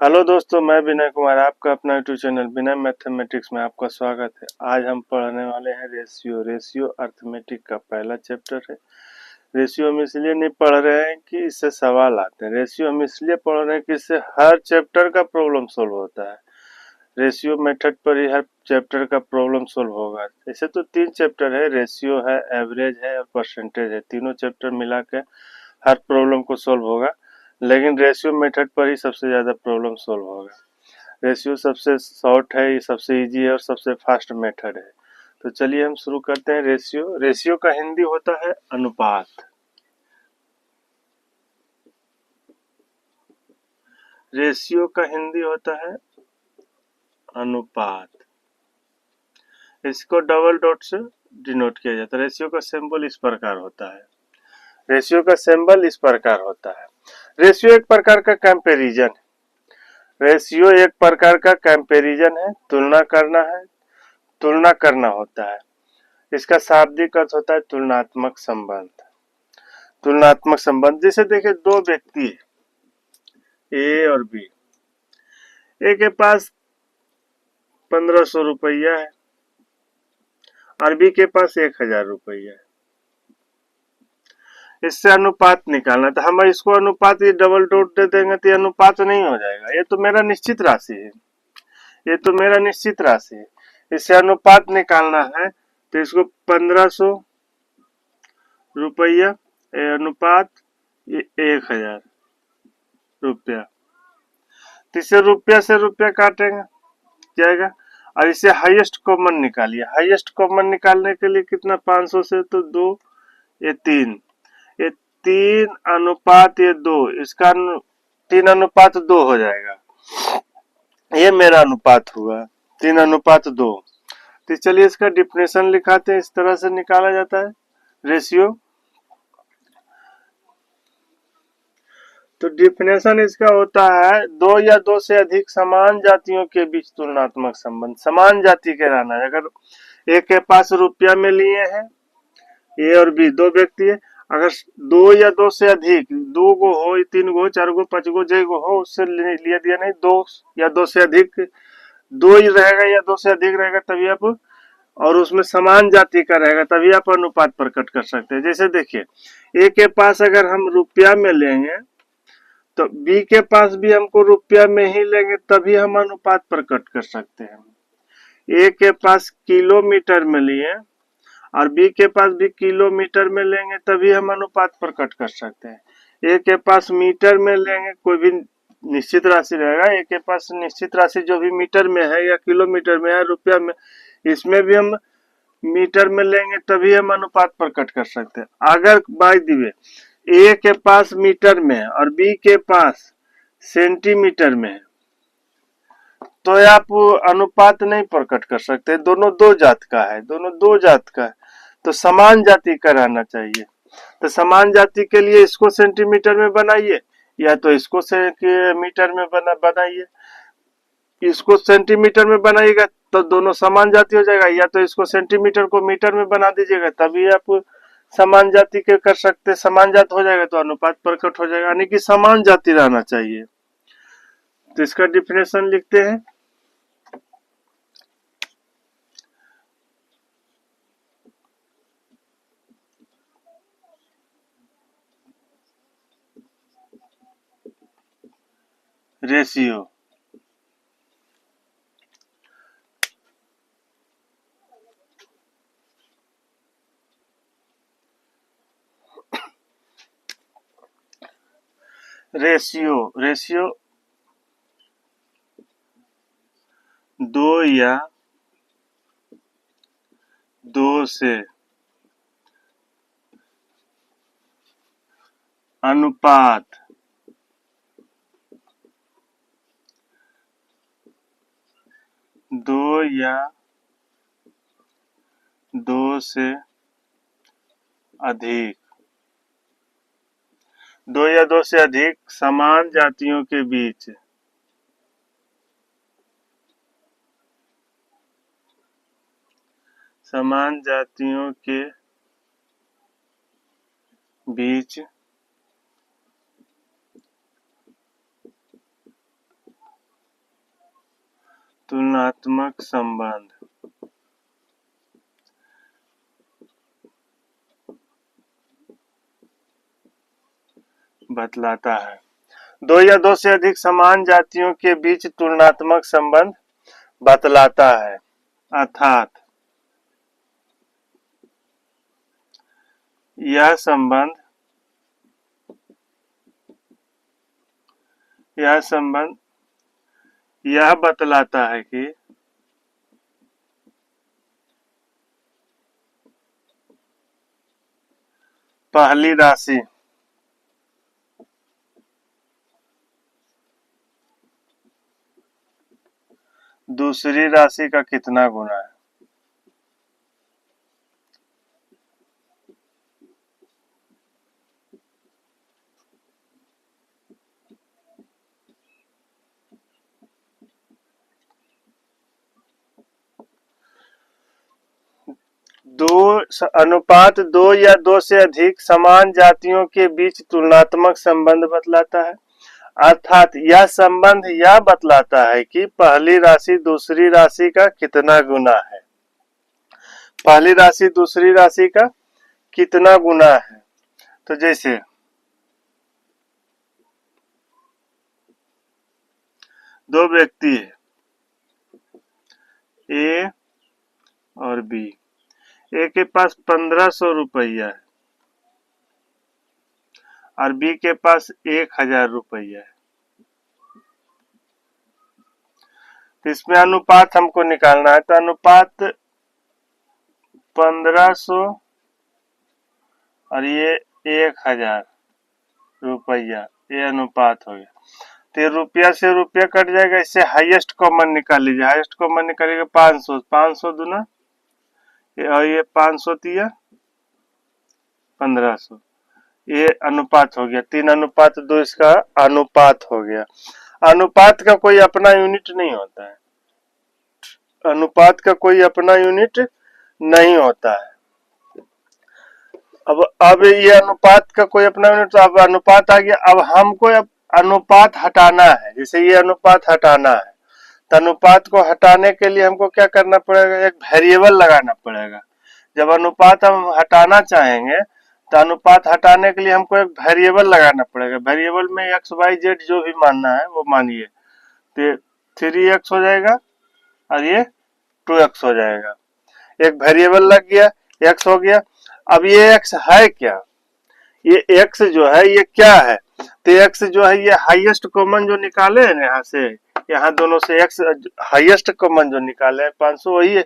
Hello दोस्तों, मैं विनय कुमार, आपका अपना यूट्यूब चैनल विनय मैथमेटिक्स में आपका स्वागत है। आज हम पढ़ने वाले हैं रेशियो अर्थमेटिक का पहला चैप्टर है। रेशियो हम इसलिए नहीं पढ़ रहे हैं कि इससे सवाल आते हैं। रेशियो हम इसलिए पढ़ रहे हैं कि इससे हर चैप्टर का प्रॉब्लम सोल्व होता है। रेशियो मेथड पर ही हर चैप्टर का प्रॉब्लम सोल्व होगा। ऐसे तो 3 चैप्टर है, रेशियो है, एवरेज है और परसेंटेज है। तीनों चैप्टर मिला के हर प्रॉब्लम को सोल्व होगा, लेकिन रेशियो मेथड पर ही सबसे ज़्यादा प्रॉब्लम सोल्व होगा। रेशियो सबसे शॉर्ट है, ये सबसे इजी है और सबसे फास्ट मेथड है। तो चलिए हम शुरू करते हैं। रेशियो का हिंदी होता है अनुपात। रेशियो का हिंदी होता है अनुपात। इसको डबल डॉट से डिनोट किया जाता है। रेशियो का सिंबल इस प्रकार होता है। रेशियो का सिंबल इस प्रकार होता है। रेशियो एक प्रकार का कंपैरिजन है। रेशियो एक प्रकार का कंपैरिजन है, तुलना करना है, तुलना करना होता है। इसका शाब्दिक अर्थ होता है तुलनात्मक संबंध। तुलनात्मक संबंध जैसे देखिए, दो व्यक्ति है ए और बी। ए के पास 1500 रुपया है और बी के पास 1000 रुपया है। इससे अनुपात निकालना, तो हम इसको अनुपात ये डबल डॉट दे देंगे तो ये अनुपात नहीं हो जाएगा। ये तो मेरा निश्चित राशि है, ये तो मेरा निश्चित राशि है। इससे अनुपात निकालना है तो इसको 1500 रुपया अनुपात 1000 रुपया, तो इसे रुपया से रुपया काटेंगे जाएगा। और इसे हाईएस्ट कॉमन निकालिए। हाईएस्ट कॉमन निकालने के लिए कितना, 500 से तो 2, ये 3, ये 3 अनुपात ये 2, इसका 3 अनुपात 2 हो जाएगा। ये मेरा अनुपात हुआ 3 अनुपात 2। तो चलिए इसका डिफिनेशन लिखाते हैं। इस तरह से निकाला जाता है रेशियो। तो डिफिनेशन इसका होता है, दो या दो से अधिक समान जातियों के बीच तुलनात्मक संबंध। समान जाति के रहना है। अगर एक के पास रुपया में लिए हैं, ए और बी दो व्यक्ति है, अगर दो या दो से अधिक, दो गो हो, तीन गो, चार गो, पांच गो, जय गो हो, उससे लिया दिया नहीं, दो या दो से अधिक, दो ही रहेगा या दो से अधिक रहेगा तभी आप, और उसमें समान जाति का रहेगा तभी आप अनुपात प्रकट कर सकते हैं। जैसे देखिए, ए के पास अगर हम रुपया में लेंगे तो बी के पास भी हमको रुपया में ही लेंगे तभी हम अनुपात प्रकट कर सकते हैं। ए के पास किलोमीटर में लिए और बी के पास भी किलोमीटर में लेंगे तभी हम अनुपात प्रकट कर सकते हैं। ए के पास मीटर में लेंगे, कोई भी निश्चित राशि रहेगा, ए के पास निश्चित राशि जो भी मीटर में है या किलोमीटर में है, रुपया में, इसमें भी हम मीटर में लेंगे तभी हम अनुपात प्रकट कर सकते हैं। अगर बाय द वे ए के पास मीटर में है और बी के पास सेंटीमीटर में है तो आप अनुपात नहीं प्रकट कर सकते। दोनों दो जात का है, दोनों दो जात का है, तो समान जाति का रहना चाहिए। तो समान जाति के लिए इसको सेंटीमीटर में बनाइए या तो इसको मीटर में बनाइए। इसको सेंटीमीटर में बनाइएगा तो दोनों समान जाति हो जाएगा, या तो इसको सेंटीमीटर को मीटर में बना दीजिएगा तभी आप समान जाति के कर सकते। समान जाति हो जाएगा तो अनुपात प्रकट हो जाएगा, यानी कि समान जाति रहना चाहिए। तो इसका डिफिनेशन लिखते हैं। रेशियो रेशियो रेशियो दो या दो से अनुपात दो या दो से अधिक, दो या दो से अधिक समान जातियों के बीच समान जातियों के बीच तुलनात्मक संबंध बतलाता है। दो या दो से अधिक समान जातियों के बीच तुलनात्मक संबंध बतलाता है। अर्थात यह संबंध यह बतलाता है कि पहली राशि दूसरी राशि का कितना गुना है। अनुपात दो या दो से अधिक समान जातियों के बीच तुलनात्मक संबंध बतलाता है। अर्थात यह संबंध यह बतलाता है कि पहली राशि दूसरी राशि का कितना गुना है। पहली राशि दूसरी राशि का कितना गुना है। तो जैसे दो व्यक्ति है ए और बी। ए के पास 1500 रुपया है और बी के पास 1000 रुपया है। तो इसमें अनुपात हमको निकालना है। तो अनुपात 1500 और ये 1000 रुपया, ये अनुपात हो गया। तो रुपया से रुपया कट जाएगा। इससे हाईएस्ट कॉमन निकाल लीजिए। हाईएस्ट कॉमन निकालिएगा 500, 500 दूना और ये 500 दिया 1500, ये अनुपात हो गया। 3:2 इसका अनुपात हो गया। अनुपात का कोई अपना यूनिट नहीं होता है। अनुपात का कोई अपना यूनिट नहीं होता है। अब ये अनुपात का कोई अपना यूनिट, तो अब अनुपात आ गया। अब हमको अब अनुपात हटाना है। जैसे ये अनुपात हटाना है, तो अनुपात को हटाने के लिए हमको क्या करना पड़ेगा, एक वेरिएबल लगाना पड़ेगा। जब अनुपात हम हटाना चाहेंगे तो अनुपात हटाने के लिए हमको एक वेरिएबल लगाना पड़ेगा। वेरिएबल में एक्स वाई जेड जो भी मानना है वो मानिए। तो 3x हो जाएगा और ये 2x हो जाएगा। एक वेरिएबल लग गया, x हो गया। अब ये x है क्या, ये x जो है ये क्या है। तो x जो है ये हाईएस्ट कॉमन जो निकाले हैं यहाँ से, यहाँ दोनों से x हाईएस्ट कॉमन जो निकाले हैं 500, वही है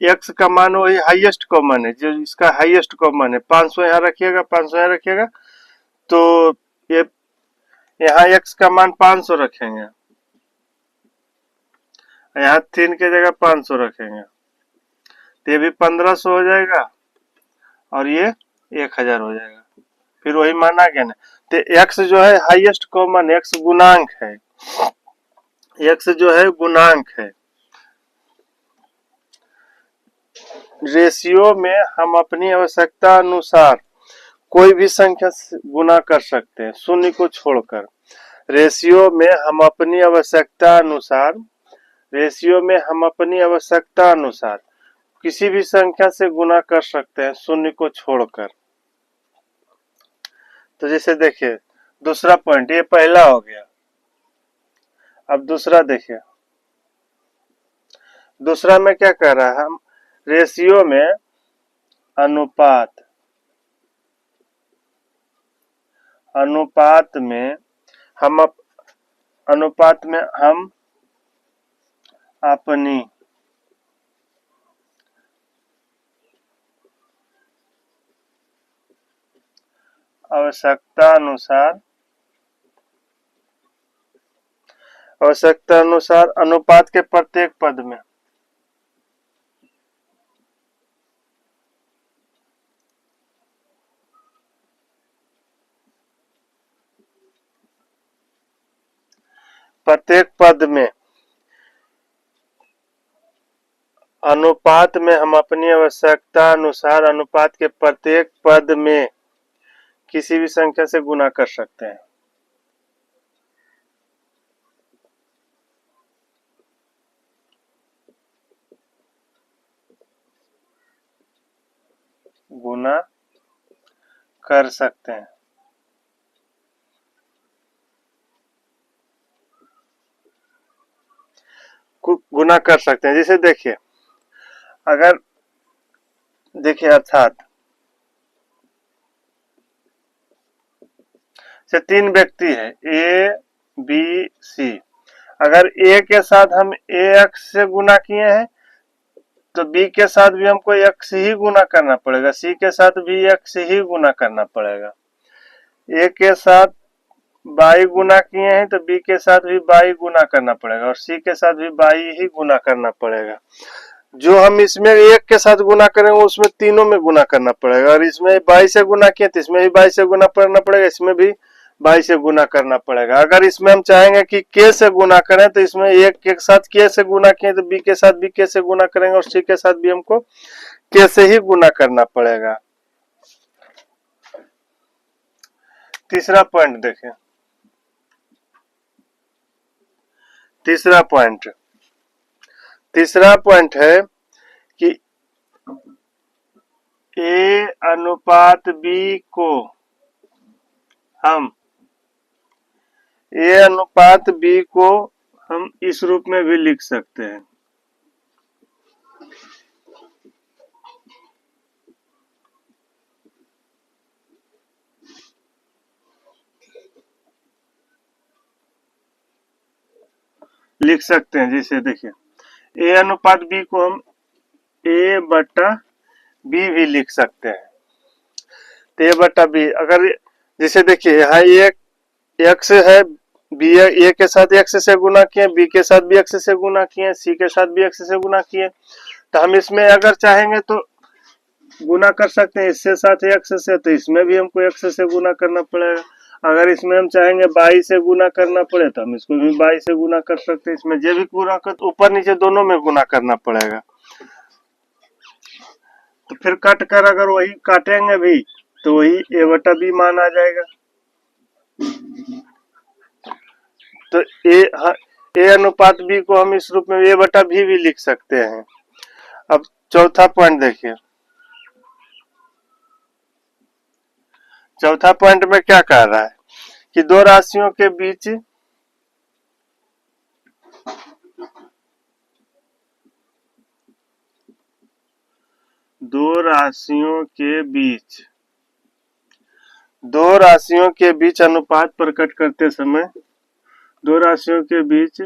x का मान, वही हाईएस्ट कॉमन है जो इसका हाईएस्ट कॉमन है। 500 यहाँ रखिएगा, 500 यहाँ रखिएगा। तो ये यहाँ x का मान 500 रखेंगे, यहाँ 3 की जगह 500 रखेंगे। तो ये भी 1500 हो जाएगा और ये 1000 हो जाएगा। फिर वही माना गया ना। तो x जो है हाईएस्ट कॉमन, x गुणांक है, x जो है गुणांक है। रेशियो में हम अपनी आवश्यकता अनुसार कोई भी संख्या से गुना कर सकते हैं, शून्य को छोड़कर। रेशियो में हम अपनी आवश्यकता अनुसार, रेशियो में हम अपनी आवश्यकता अनुसार किसी भी संख्या से गुना कर सकते हैं, शून्य को छोड़कर। तो जैसे देखिए दूसरा पॉइंट, ये पहला हो गया। अब दूसरा देखिए, दूसरा में क्या कह रहा है, हम रेशियो में अनुपात, अनुपात में हम अपनी आवश्यकता अनुसार अनुपात के प्रत्येक पद में अनुपात में हम अपनी आवश्यकता अनुसार अनुपात के प्रत्येक पद में किसी भी संख्या से गुना कर सकते हैं। गुना कर सकते हैं। गुना कर सकते हैं। जैसे देखिए, अगर देखिए अर्थात से 3 व्यक्ति है ए बी सी। अगर ए के साथ हम ए एक्स से गुना किए हैं तो बी के साथ भी हमको एक्स ही गुना करना पड़ेगा, सी के साथ भी एक्स ही गुना करना पड़ेगा। ए के साथ बाई गुना किए हैं तो बी के साथ भी बाई गुना करना पड़ेगा और सी के साथ भी बाई ही गुना करना पड़ेगा। जो हम इसमें एक के साथ गुना करेंगे उसमें तीनों में गुना करना पड़ेगा, और इसमें 22 से गुना किए तो इसमें भी 22 से गुना करना पड़ेगा, इसमें भी 22 से गुना करना पड़ेगा। अगर इसमें हम चाहेंगे कि के से गुना करें तो इसमें एक के साथ के से गुना किए तो बी के साथ भी के से गुना करेंगे और सी के साथ भी हमको के से ही गुना करना पड़ेगा। तीसरा पॉइंट देखें। तीसरा पॉइंट है कि ए अनुपात बी को हम इस रूप में भी लिख सकते हैं। जैसे देखिए, ए अनुपात बी को हम ए बटा बी भी लिख सकते हैं। तो ए बटा बी, अगर जैसे देखिए यहाँ एक एक्स है, बी ए के साथ एक्स से गुना किए, बी के साथ भी एक्स से गुना किए, सी के साथ भी एक्स से गुना किए, तो हम इसमें अगर चाहेंगे तो गुना कर सकते हैं इससे साथ एक्स से, तो इसमें भी हमको एक्स से गुना करना पड़ेगा। अगर इसमें हम चाहेंगे 22 से गुना करना पड़े तो हम इसको भी 22 से गुना कर सकते हैं। इसमें जो भी गुना कर ऊपर नीचे दोनों में गुना करना पड़ेगा। तो फिर कट कर अगर वही काटेंगे भी तो वही ए बटा बी मान आ जाएगा। तो ए अनुपात बी को हम इस रूप में ए बटा भी लिख सकते हैं। अब चौथा पॉइंट देखिए। चौथा पॉइंट में क्या कह रहा है कि दो राशियों के बीच दो राशियों के बीच अनुपात प्रकट करते समय दो राशियों के बीच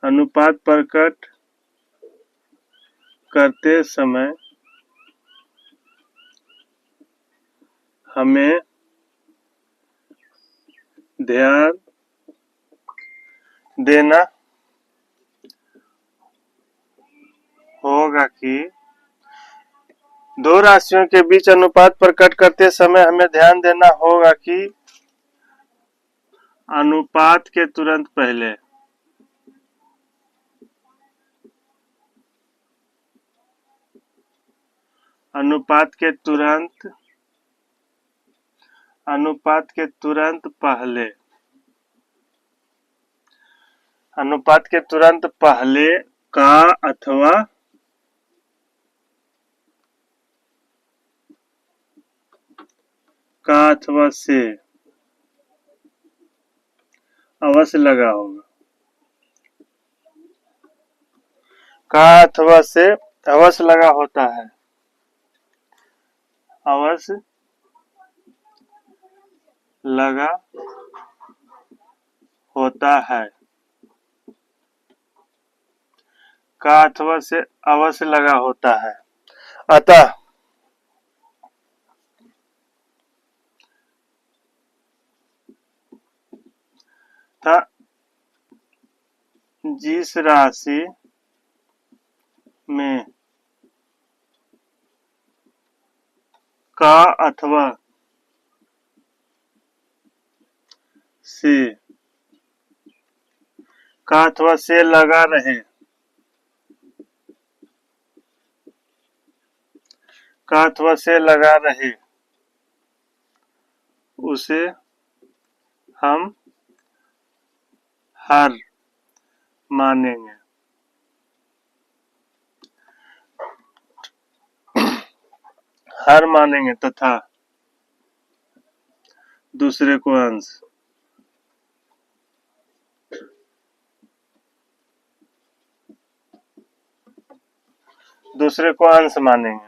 अनुपात प्रकट करते समय हमें ध्यान देना होगा कि दो राशियों के बीच अनुपात प्रकट करते समय हमें ध्यान देना होगा कि अनुपात के तुरंत पहले अनुपात के तुरंत पहले का अथवा से अवश्य लगा होगा। का अथवा से अवश्य लगा होता है। अवश्य लगा होता है। का अथवा से अवश्य लगा होता है। अतः जिस राशि में का अथवा से लगा रहे, का अथवा से लगा रहे उसे हम हर मानेंगे। हर मानेंगे तथा दूसरे को अंश। दूसरे को अंश मानेंगे।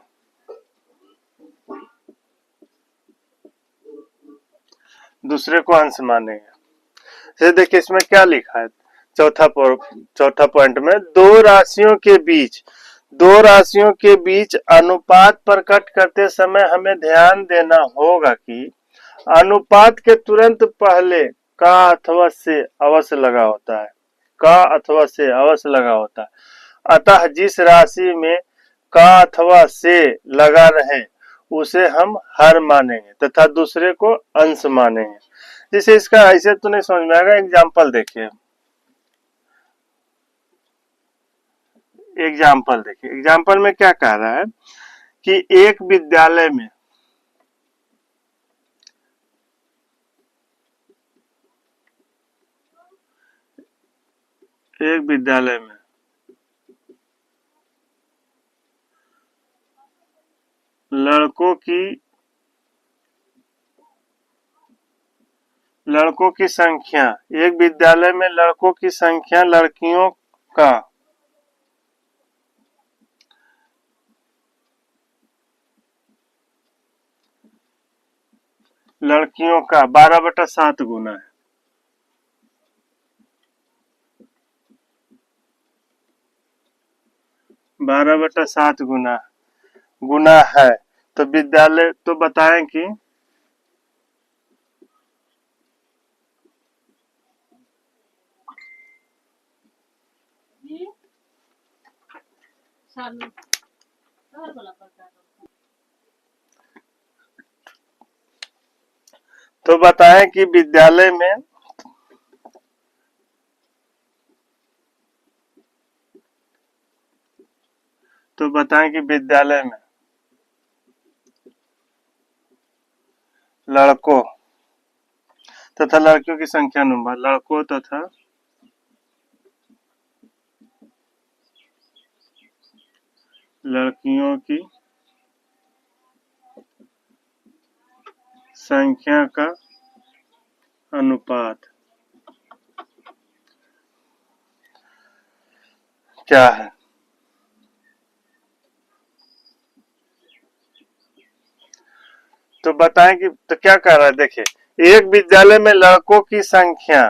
दूसरे को अंश मानेंगे। जैसे देखिए इसमें क्या लिखा है, चौथा पॉइंट में, दो राशियों के बीच अनुपात प्रकट करते समय हमें ध्यान देना होगा कि अनुपात के तुरंत पहले का अथवा से अवश्य लगा होता है। का अथवा से अवश्य लगा होता है। अतः जिस राशि में का अथवा से लगा रहे उसे हम हर मानेंगे तथा दूसरे को अंश मानेंगे। जैसे इसका ऐसे तो नहीं समझ में आएगा, एग्जाम्पल देखिए। एग्जाम्पल में क्या कह रहा है कि एक विद्यालय में लड़कों की संख्या, एक विद्यालय में लड़कों की संख्या लड़कियों का 12/7 गुना है। 12/7 गुना है। तो विद्यालय तो बताएं कि विद्यालय में लड़कों तथा लड़कियों की संख्या अनुपात, लड़कों तथा लड़कियों की संख्या का अनुपात क्या है? तो बताएं कि तो क्या कह रहा है, देखिए एक विद्यालय में लड़कों की संख्या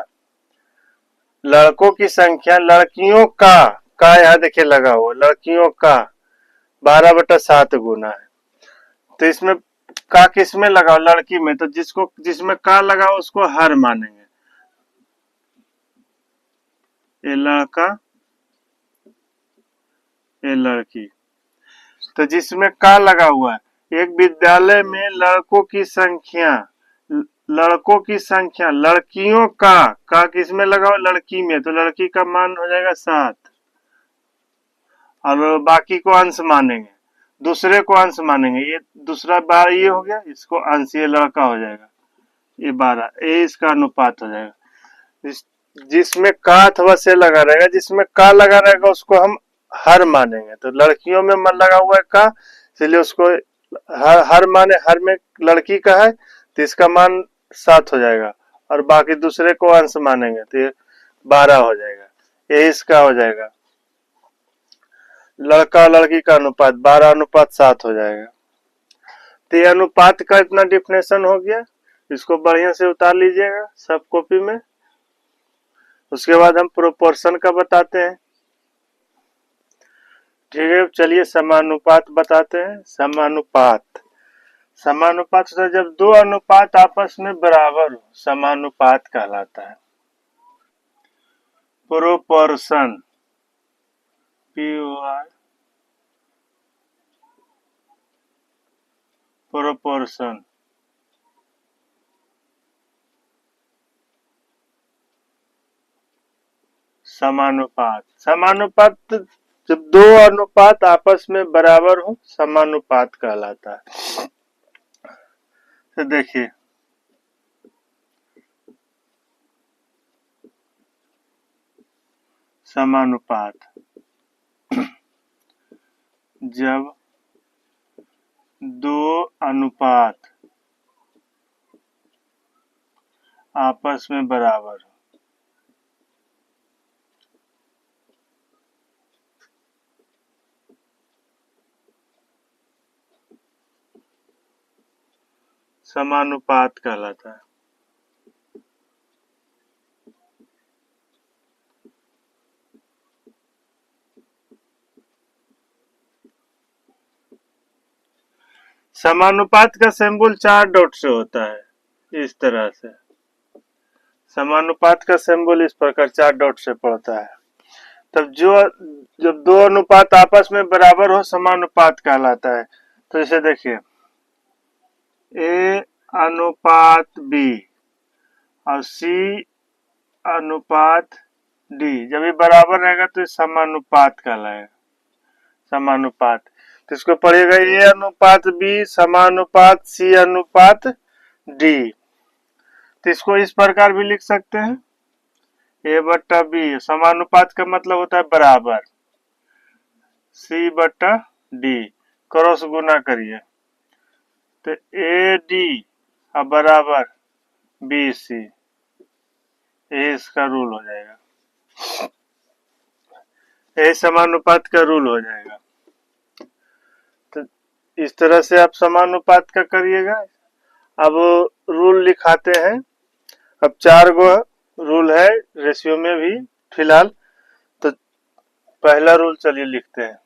लड़कियों का यहाँ देखिए लगा हुआ, लड़कियों का 12/7 गुना है। तो इसमें का किस में लगा, लड़की में, तो जिसमें का लगा उसको हर मानेंगे। ये लड़का ये लड़की। तो जिसमें का लगा हुआ है, एक विद्यालय में लड़कों की संख्या लड़कियों का किस में लगा हुआ, लड़की में, तो लड़की का मान हो जाएगा 7 और बाकी को अंश मानेंगे। दूसरे को अंश मानेंगे, ये दूसरा बार ये हो गया, इसको अंश, ये लड़का हो जाएगा, ये 12, ये इसका अनुपात हो जाएगा। जिसमें का अथवा से लगा रहेगा, जिसमें का लगा रहेगा उसको हम हर मानेंगे। तो लड़कियों में मन लगा हुआ है का, इसलिए उसको हर माने, हर में लड़की का है तो इसका मान 7 हो जाएगा और बाकी दूसरे को अंश मानेंगे तो ये 12 हो जाएगा। ये इसका हो जाएगा, लड़का लड़की का अनुपात 12/7 हो जाएगा। तो ये अनुपात का इतना डिफिनेशन हो गया, इसको बढ़िया से उतार लीजिएगा सब कॉपी में। उसके बाद हम प्रोपोर्शन का बताते हैं। ठीक है, चलिए समानुपात बताते हैं। समानुपात से जब दो अनुपात आपस में बराबर हो समानुपात कहलाता है। प्रोपोर्शन, प्रोपोर्शन समानुपात जब दो अनुपात आपस में बराबर हो समानुपात कहलाता है। तो देखिए समानुपात, जब दो अनुपात आपस में बराबर हो। समानुपात कहलाता है। समानुपात का सिंबल 4 डॉट से होता है, इस तरह से। समानुपात का सिंबल इस प्रकार 4 डॉट से पड़ता है। तब जब दो अनुपात आपस में बराबर हो समानुपात कहलाता है। तो इसे देखिए, ए अनुपात बी और सी अनुपात डी, जब ये बराबर रहेगा तो ये समानुपात कहलाएगा। समानुपात तो इसको पढ़िएगा, ए अनुपात बी समानुपात सी अनुपात डी। तो इसको इस प्रकार भी लिख सकते हैं, ए बट्टा बी, समानुपात का मतलब होता है बराबर, सी बट्टा डी, क्रॉस गुना करिए तो ए डी और बराबर बी सी, ये इसका रूल हो जाएगा, ये समानुपात का रूल हो जाएगा। तो इस तरह से आप समानुपात का करिएगा। अब रूल लिखाते हैं। अब 4 गो रूल है रेशियो में भी फिलहाल। तो पहला रूल चलिए लिखते हैं।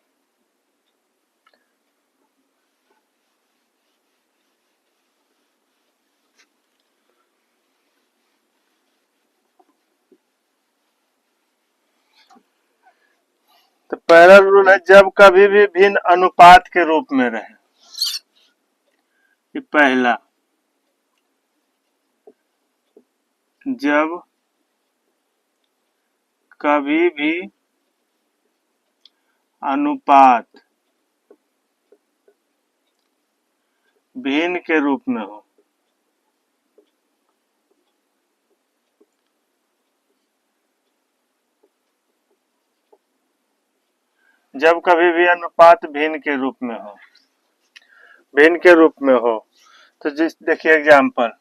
तो पहला रूल है, जब कभी भी भिन्न अनुपात के रूप में रहे। ये पहला, जब कभी भी अनुपात भिन्न के रूप में हो। जब कभी भी अनुपात भिन्न के रूप में हो, भिन्न के रूप में हो। तो जिस देखिए एग्जाम्पल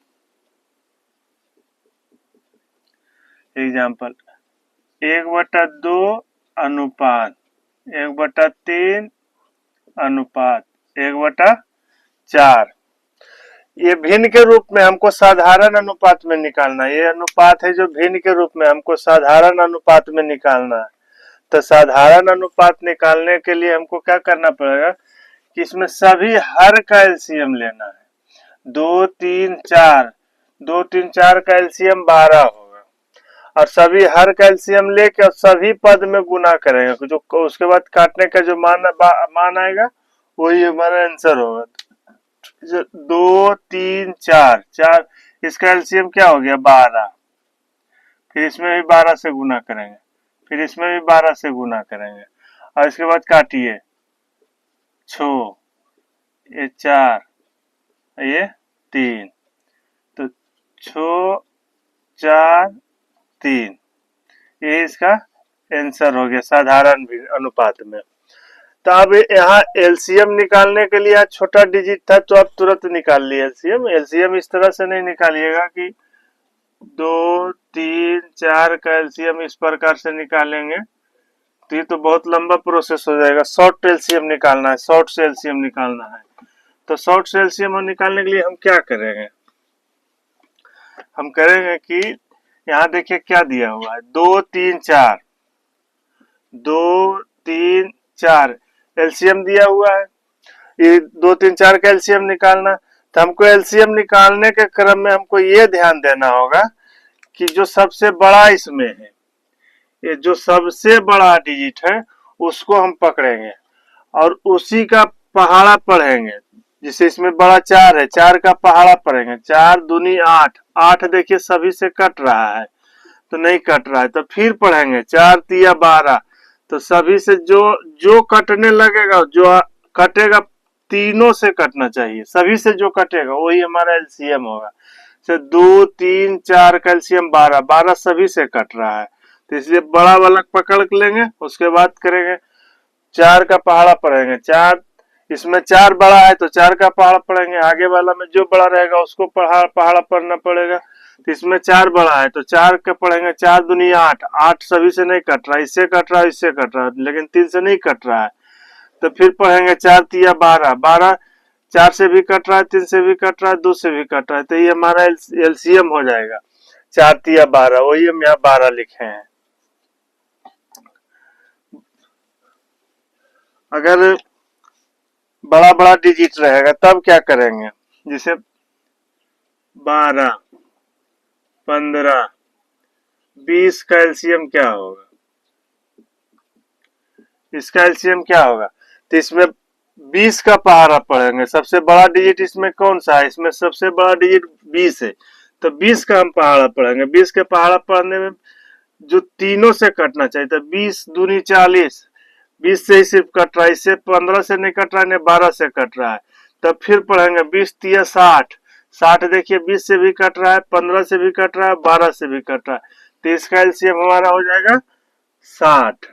1/2 अनुपात 1/3 अनुपात 1/4। ये भिन्न के रूप में हमको साधारण अनुपात में निकालना है। ये अनुपात है जो भिन्न के रूप में हमको साधारण अनुपात में निकालना है। तो साधारण अनुपात निकालने के लिए हमको क्या करना पड़ेगा कि इसमें सभी हर का एलसीएम लेना है। 2 3 4 2 3 4 का एलसीएम 12 होगा और सभी हर का एलसीएम लेके और सभी पद में गुना करेंगे। जो उसके बाद काटने का जो मान आएगा वही हमारा आंसर होगा। 2 3 4 4, इसका एलसीएम क्या हो गया 12। फिर इसमें भी 12 से गुना करेंगे, फिर इसमें भी 12 से गुना करेंगे और इसके बाद काटिए 6, ये 4, ये 3, तो 6 4 3, ये इसका आंसर हो गया साधारण अनुपात में। तो अब यहाँ एलसीएम निकालने के लिए छोटा डिजिट था तो आप तुरंत निकाल लिए एलसीएम। एलसीएम इस तरह से नहीं निकालिएगा कि 2 3 4 का एलसीएम इस प्रकार से निकालेंगे तो ये तो बहुत लंबा प्रोसेस हो जाएगा। शॉर्ट एलसीएम निकालना है, शॉर्ट से एलसीएम निकालना है। तो शॉर्ट से एलसीएम निकालने के लिए हम क्या करेंगे, हम करेंगे कि यहाँ देखिए क्या दिया हुआ है, 2 3 4 2 3 4 एलसीएम दिया हुआ है। ये 2 3 4 का एलसीएम निकालना। तो हमको एलसीएम निकालने के क्रम में हमको ये ध्यान देना होगा कि जो सबसे बड़ा इसमें है, ये जो सबसे बड़ा डिजिट है उसको हम पकड़ेंगे और उसी का पहाड़ा पढ़ेंगे। जैसे इसमें बड़ा 4 है, 4 का पहाड़ा पढ़ेंगे। 4 दूनी 8, 8 देखिए सभी से कट रहा है तो नहीं कट रहा है तो फिर पढ़ेंगे 4 तिया 12, तो सभी से जो कटने लगेगा, जो कटेगा तीनों से कटना चाहिए, सभी से जो कटेगा वही हमारा एलसीएम होगा। तो 2 3 4 का एलसीएम 12, 12 सभी से कट रहा है तो इसलिए बड़ा वाला पकड़ लेंगे। उसके बाद करेंगे 4 का पहाड़ा पढ़ेंगे, 4 इसमें 4 बड़ा है तो 4 का पहाड़ा पढ़ेंगे, आगे वाला में जो बड़ा रहेगा उसको पहाड़ा पढ़ना पड़ेगा। तो इसमें 4 बड़ा है तो 4 का पढ़ेंगे, 4 दूनी 8, 8 सभी से नहीं कट रहा, इससे कट रहा है, इससे कट रहा है, लेकिन 3 से नहीं कट रहा है। तो फिर पढ़ेंगे 4 तिया 12, 12 4 से भी कट रहा है, 3 से भी कट रहा है, 2 से भी कट रहा है, तो ये हमारा एलसीएम हो जाएगा 4 तिया 12, वही हम यहाँ 12 लिखे हैं। अगर बड़ा बड़ा डिजिट रहेगा तब क्या करेंगे, जैसे 12, 15, 20 का एलसीएम क्या होगा, इसका एलसीएम क्या होगा, तो इसमें 20 का पहाड़ा पढ़ेंगे, सबसे बड़ा डिजिट इसमें कौन सा है, इसमें सबसे बड़ा डिजिट 20 है, तो 20 का हम पहाड़ा पढ़ेंगे। 20 के पहाड़ा पढ़ने में जो तीनों से कटना चाहिए, तो 20 दूनी 40, 20 से ही सिर्फ कट रहा है, इससे 15 से नहीं कट रहा है, नहीं 12 से कट रहा है। तब फिर पढ़ेंगे 20 तिया 60, 60 देखिए 20 से भी कट रहा है, 15 से भी कट रहा है, 12 से भी कट रहा है, तो इसका एलसीएम हमारा हो जाएगा 60,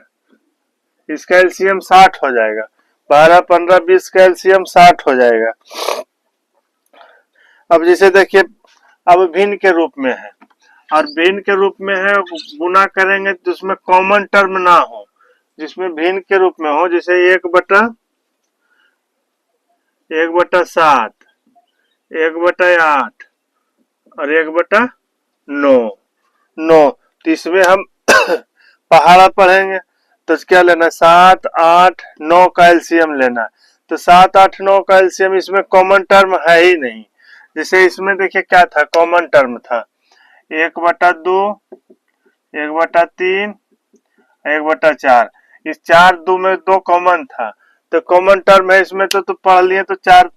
इसका एलसीएम 60 हो जाएगा। 12, 15, 20 का एलसीएम 60 हो जाएगा। अब जैसे देखिए अब भिन्न के रूप में है, और भिन्न के रूप में है, गुना करेंगे तो उसमें कॉमन टर्म ना हो, जिसमें भिन्न के रूप में हो, जैसे 1/7, 1/8 और 1/9, 9, तो इसमें हम पहाड़ा पढ़ेंगे तो क्या लेना, 7, 8, 9 का एलसीएम लेना, तो 7, 8, 9 का एलसीएम, इसमें कॉमन टर्म है ही नहीं। जैसे इसमें देखिए क्या था, कॉमन टर्म था 1/2, 1/3, 1/4, इस 4 2 में 2 कॉमन था, तो कॉमन टर्म है इसमें, तो पढ़ लिए, तो 4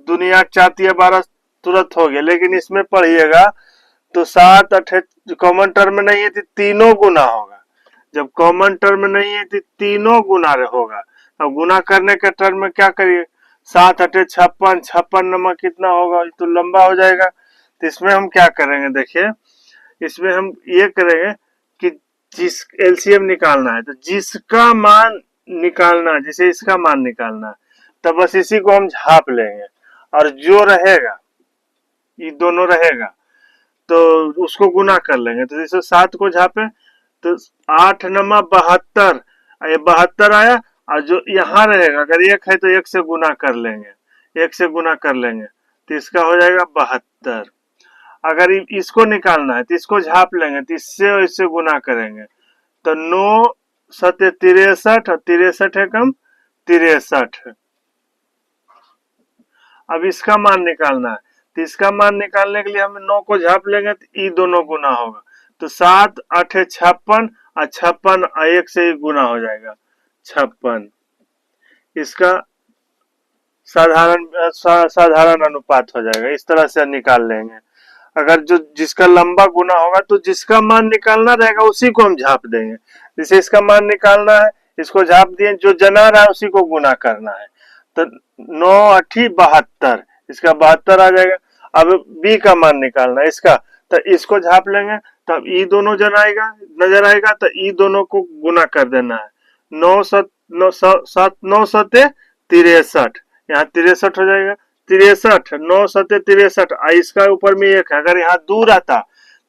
दुनिया 4 तिया 12 तुरंत हो गया, लेकिन इसमें पढ़िएगा तो 7, 8 कॉमन टर्म नहीं है तो तीनों गुना होगा, जब कॉमन टर्म नहीं है तो तीनों गुना होगा। अब गुना करने के टर्म में क्या करिए, 7 8 56, 56 नंबर कितना होगा, तो लंबा हो जाएगा। तो इसमें हम क्या करेंगे, देखिए इसमें हम ये करेंगे कि जिस एलसीएम निकालना है तो जिसका मान निकालना, जैसे इसका मान निकालना है, तो बस इसी को हम झाप लेंगे, और जो रहेगा ये दोनों रहेगा तो उसको गुना कर लेंगे। तो जैसे 7 को झापे तो 8 नमा 72, ये 72 आया, और जो यहाँ रहेगा अगर 1 है तो 1 से गुना कर लेंगे, 1 से गुना कर लेंगे, तो इसका हो जाएगा 72। अगर इसको निकालना है तो इसको झाप लेंगे, तो इससे और इससे गुना करेंगे, तो 9 7 63, और 63 है कम 63। अब इसका मान निकालना है, तो इसका मान निकालने के लिए हम 9 को झाप लेंगे तो ये दोनों गुना होगा, तो 7 8 56, और 56 1 से ही गुना हो जाएगा 56। इसका साधारण अनुपात हो जाएगा, इस तरह से निकाल लेंगे। अगर जो जिसका लंबा गुना होगा तो जिसका मान निकालना रहेगा उसी को हम झाप देंगे, जैसे इसका मान निकालना है, इसको झाप दिए, जो जना रहा है उसी को गुना करना है, तो 9 8 72, इसका 72 आ जाएगा। अब बी का मान निकालना है इसका, तो इसको झाप लेंगे, तब ई दोनों जन आएगा नजर आएगा, तो ई दोनों को गुना कर देना है, 9 7 9 7 9 7 63, यहाँ 63 हो जाएगा, 63 9 7 63, इसका ऊपर में 1 है, अगर यहाँ 2 रहता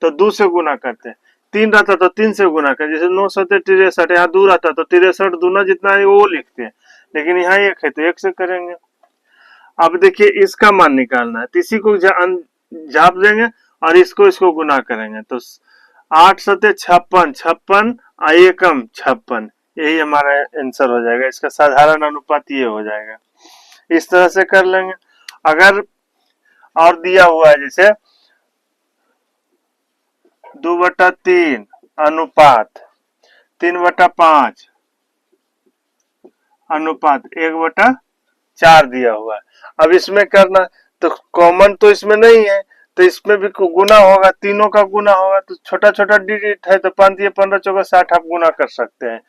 तो 2 से गुना करते, 3 रहता तो 3 से गुना करते, जैसे 9 7 63, यहाँ 2 रहता तो 63 दूना जितना है वो लिखते हैं, लेकिन यहाँ 1 है तो 1 से करेंगे। अब देखिए इसका मान निकालना है, तो इसी को झाप देंगे और इसको गुना करेंगे, तो 8 7 56, 56 एकम 56, यही हमारा आंसर हो जाएगा। इसका साधारण अनुपात ये हो जाएगा, इस तरह से कर लेंगे। अगर और दिया हुआ है जैसे 2/3 अनुपात 3/5 अनुपात 1/4 दिया हुआ है। अब इसमें करना, तो कॉमन तो इसमें नहीं है, तो इसमें भी गुना होगा, तीनों का गुना होगा, तो छोटा छोटा डिजिट है, तो 5 दिए 15 चौका 60 आप गुना कर सकते हैं,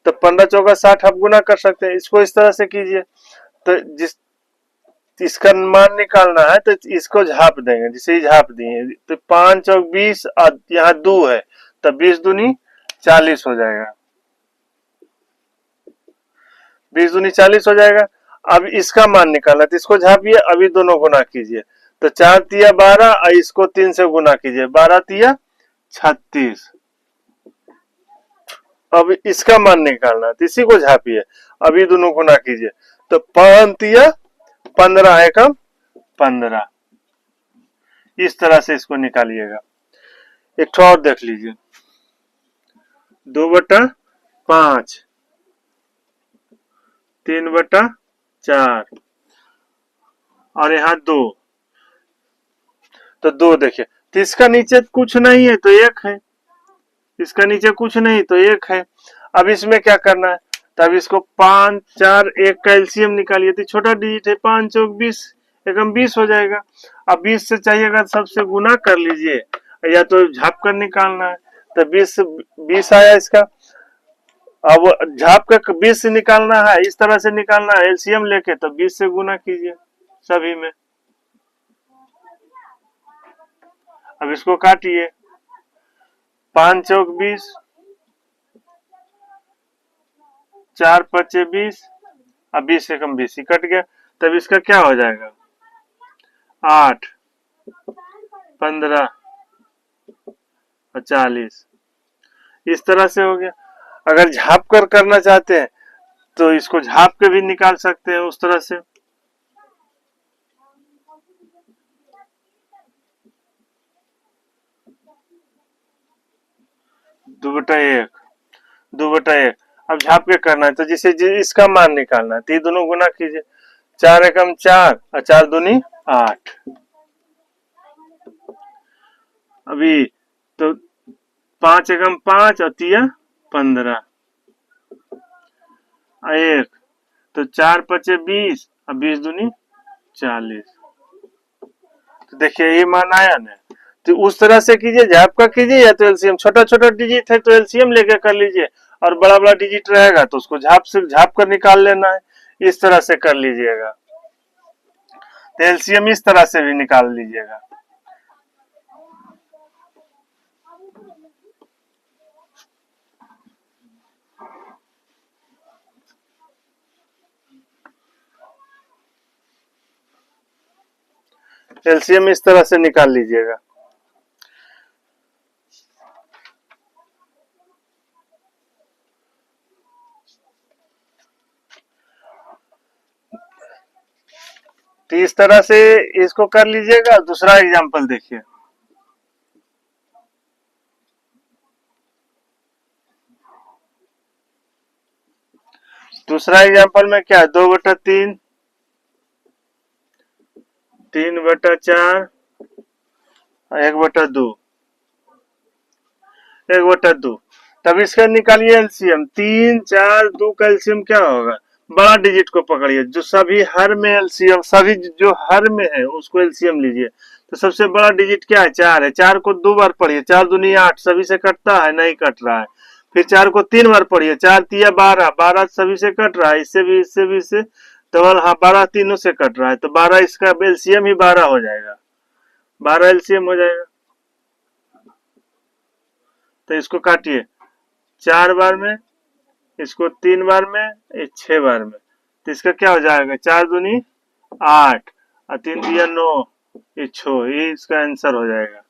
तो 15 चौका 60 आप गुना कर सकते हैं। इसको इस तरह से कीजिए, तो जिस इसका मान निकालना है तो इसको झाप देंगे, जिसे झाप दिए, तो 5 और 20, और यहाँ 2 है, तो 20 दूनी 40 हो जाएगा। 20 दूनी 40 हो जाएगा। अब इसका मान निकालना है तो इसको झापिए, अभी दोनों गुना कीजिए तो 4 तिया 12 और इसको 3 से गुना कीजिए, 12 तिया 36। अब इसका मान निकालना है तो इसी को झापिए, अभी दोनों गुना कीजिए तो 5 तिया 15 एकम 15। इस तरह से इसको निकालिएगा। एक और देख लीजिए, 2/5, 3/4 और यहाँ 2, तो 2 देखिए, तो इसका नीचे कुछ नहीं है तो 1 है, इसका नीचे कुछ नहीं तो 1 है। अब इसमें क्या करना है, तब इसको 5 4 1 का एलसीएम निकालिए तो छोटा डिजिट है, 5 चौक 20 एकम 20 हो जाएगा। अब 20 से चाहिएगा सबसे गुना कर लीजिए या तो झाप कर निकालना है, तो 20 आया इसका। अब झाप का 20 से निकालना है, इस तरह से निकालना है एलसीएम लेके, तो 20 से गुना कीजिए सभी में। अब इसको काटिए, 5 चौक 20, 4 पचे 20 अब 20 एकम 20 कट गया, तब इसका क्या हो जाएगा 8 15 और 40। इस तरह से हो गया। अगर झाप कर करना चाहते हैं तो इसको झाप के भी निकाल सकते हैं उस तरह से। दो बटा एक अब झाप के करना है तो जिसे इसका मान निकालना है तो ये दोनों गुना कीजिए, 4 एकम 4 और 4 दूनी 8। अभी तो 5 एकम 5 और 3 15 एक, तो 4 पचे 20 और 20 दूनी 40। तो देखिए ये मान आया ना, तो उस तरह से कीजिए, झाप का कीजिए या तो एलसीएम, छोटा छोटा डिजिट है तो एलसीएम लेके कर लीजिए और बड़ा बड़ा डिजिट रहेगा तो उसको झाप कर निकाल लेना है, इस तरह से कर लीजिएगा। तो एलसीएम इस तरह से भी निकाल लीजिएगा। एलसीएम इस तरह से निकाल लीजिएगा। तो इस तरह से इसको कर लीजिएगा। दूसरा एग्जांपल देखिए, दूसरा एग्जांपल में क्या है, 2/3, 3/4 1/2, 1/2। तब इसका निकालिए एलसीएम, 3 4 2 का एलसीएम क्या होगा, बड़ा डिजिट को पकड़िए, जो सभी हर में एलसीएम, सभी जो हर में है उसको एलसीएम लीजिए। तो सबसे बड़ा डिजिट क्या है, 4 है, 4 को 2 बार पढ़िए, 4 दूनी 8 सभी से कटता है, नहीं कट रहा है। फिर 4 को 3 बार पढ़िए, 4 तिया 12, 12 सभी से कट रहा है, इससे भी इससे भी इससे, तो हाँ 12 तीनों से कट रहा है, तो 12 इसका एलसीएम ही 12 हो जाएगा, 12 एलसीएम हो जाएगा। तो इसको काटिए, 4 बार में, इसको 3 बार में, 6 बार में, तो इसका क्या हो जाएगा, 4 दूनी 8 और 3 दिया 9, ये 6, ये इसका आंसर हो जाएगा।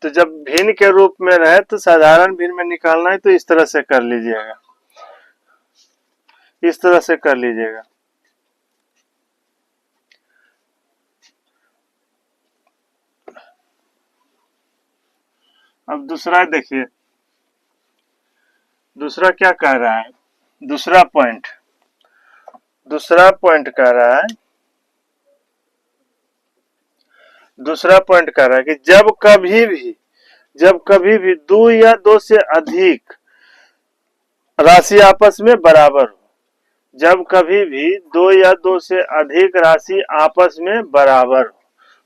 तो जब भिन्न के रूप में रहे तो साधारण भिन्न में निकालना है तो इस तरह से कर लीजिएगा, इस तरह से कर लीजिएगा। अब दूसरा देखिए, दूसरा क्या कह रहा है, दूसरा पॉइंट कह रहा है, दूसरा पॉइंट कह रहा है कि जब कभी भी 2 या 2 से अधिक राशि आपस में बराबर हो, जब कभी भी 2 या 2 से अधिक राशि आपस में बराबर हो,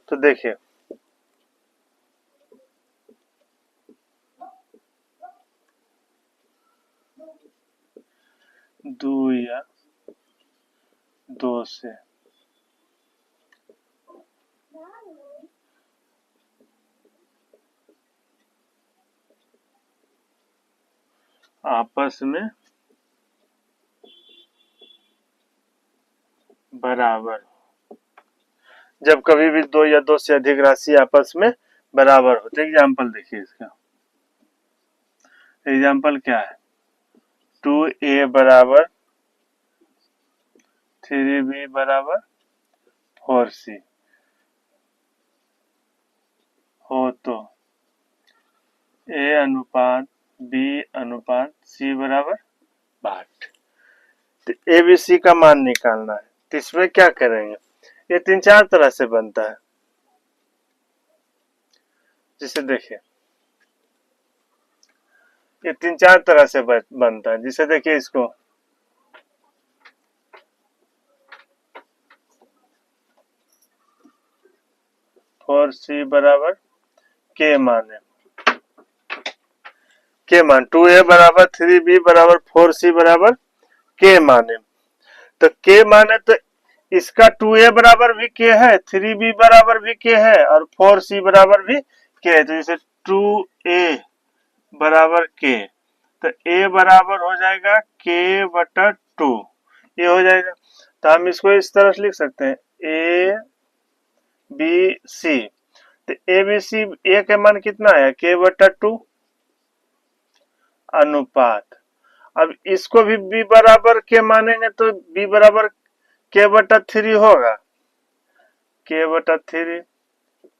तो देखिए 2 या 2 से आपस में बराबर, जब कभी भी दो या दो से अधिक राशि आपस में बराबर होते। एग्जाम्पल देखिए इसका, एग्जाम्पल क्या है, 2a बराबर 3b बराबर 4c हो तो a अनुपात b अनुपात c बराबर 8। तो ए बी सी का मान निकालना है, तो इसमें क्या करेंगे, ये 3-4 तरह से बनता है। जिसे देखिए ये 3-4 तरह से बनता है। जिसे देखिए इसको 4c बराबर के मान है, के मान 2a बराबर 3b बराबर 4c बराबर के मान है। तो के मान है तो इसका 2a बराबर भी के है, 3b बराबर भी के है और 4c बराबर भी के है। तो जैसे 2a बराबर के, तो a बराबर हो जाएगा के बटा 2, ये हो जाएगा। तो हम इसको इस तरह से लिख सकते हैं ए बी सी। तो ए बी सी, ए के मान कितना है, के बटा 2 अनुपात, अब इसको भी b बराबर के मानेंगे तो b बराबर के बटा 3 होगा, के बटा 3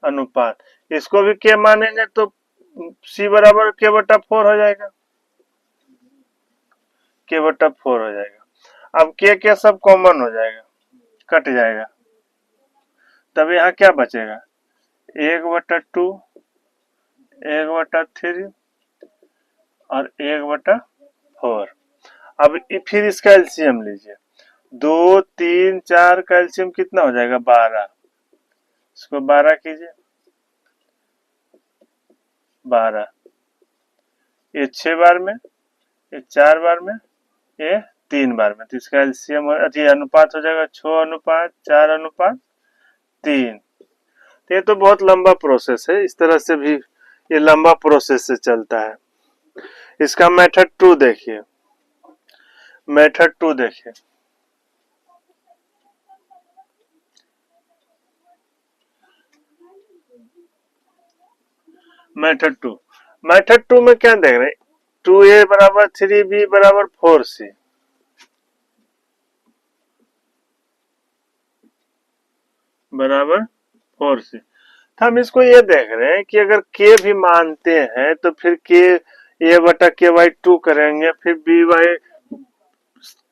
अनुपात, इसको भी के मानेंगे तो c बराबर के बटा 4 हो जाएगा, के बटा 4 हो जाएगा। अब के सब कॉमन हो जाएगा, कट जाएगा, तब यहाँ क्या बचेगा, 1/2, 1/3 और 1/4। अब फिर इसका एलसीएम लीजिए, 2, 3, 4 का एलसीएम कितना हो जाएगा, 12। इसको 12 कीजिए, 12, ये 6 बार में, ये 4 बार में, ये 3 बार में, तो इसका एलसीएम अनुपात हो जाएगा 6 अनुपात 4 अनुपात 3। तो ये तो बहुत लंबा प्रोसेस है, इस तरह से भी ये लंबा प्रोसेस से चलता है। इसका मेथड 2 देखिए, मेथड 2 देखिए, मेथड 2, मेथड 2 में क्या देख रहे हैं, 2a बराबर 3b बराबर 4c, बराबर 4c। तो हम इसको ये देख रहे हैं कि अगर k भी मानते हैं तो फिर k a बटा k बाई 2 करेंगे, फिर b बाई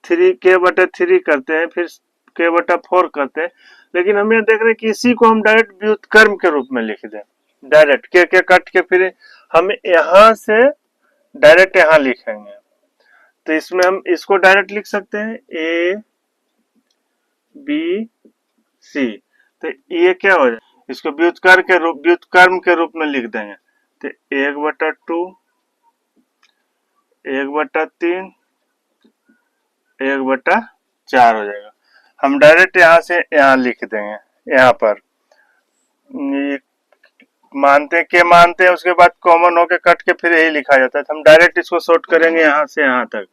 3 k बटा 3 करते हैं, फिर k बटा 4 करते हैं। लेकिन हम ये देख रहे हैं कि इसी को हम डायरेक्ट व्युत्क्रम के रूप में लिख दें, डायरेक्ट के कट के फिर हम यहां से डायरेक्ट यहां लिखेंगे। तो इसमें हम इसको डायरेक्ट लिख सकते हैं ए बी सी, तो ये क्या हो जाए, इसको व्युत्क्रम के रूप में लिख देंगे। तो 1/2, 1/3, 1/4 हो जाएगा। हम डायरेक्ट यहाँ से यहाँ लिख देंगे, यहाँ पर मानते के मानते हैं, उसके बाद कॉमन होके कट के फिर यही लिखा जाता है। तो हम डायरेक्ट इसको शॉर्ट करेंगे यहाँ से यहाँ तक,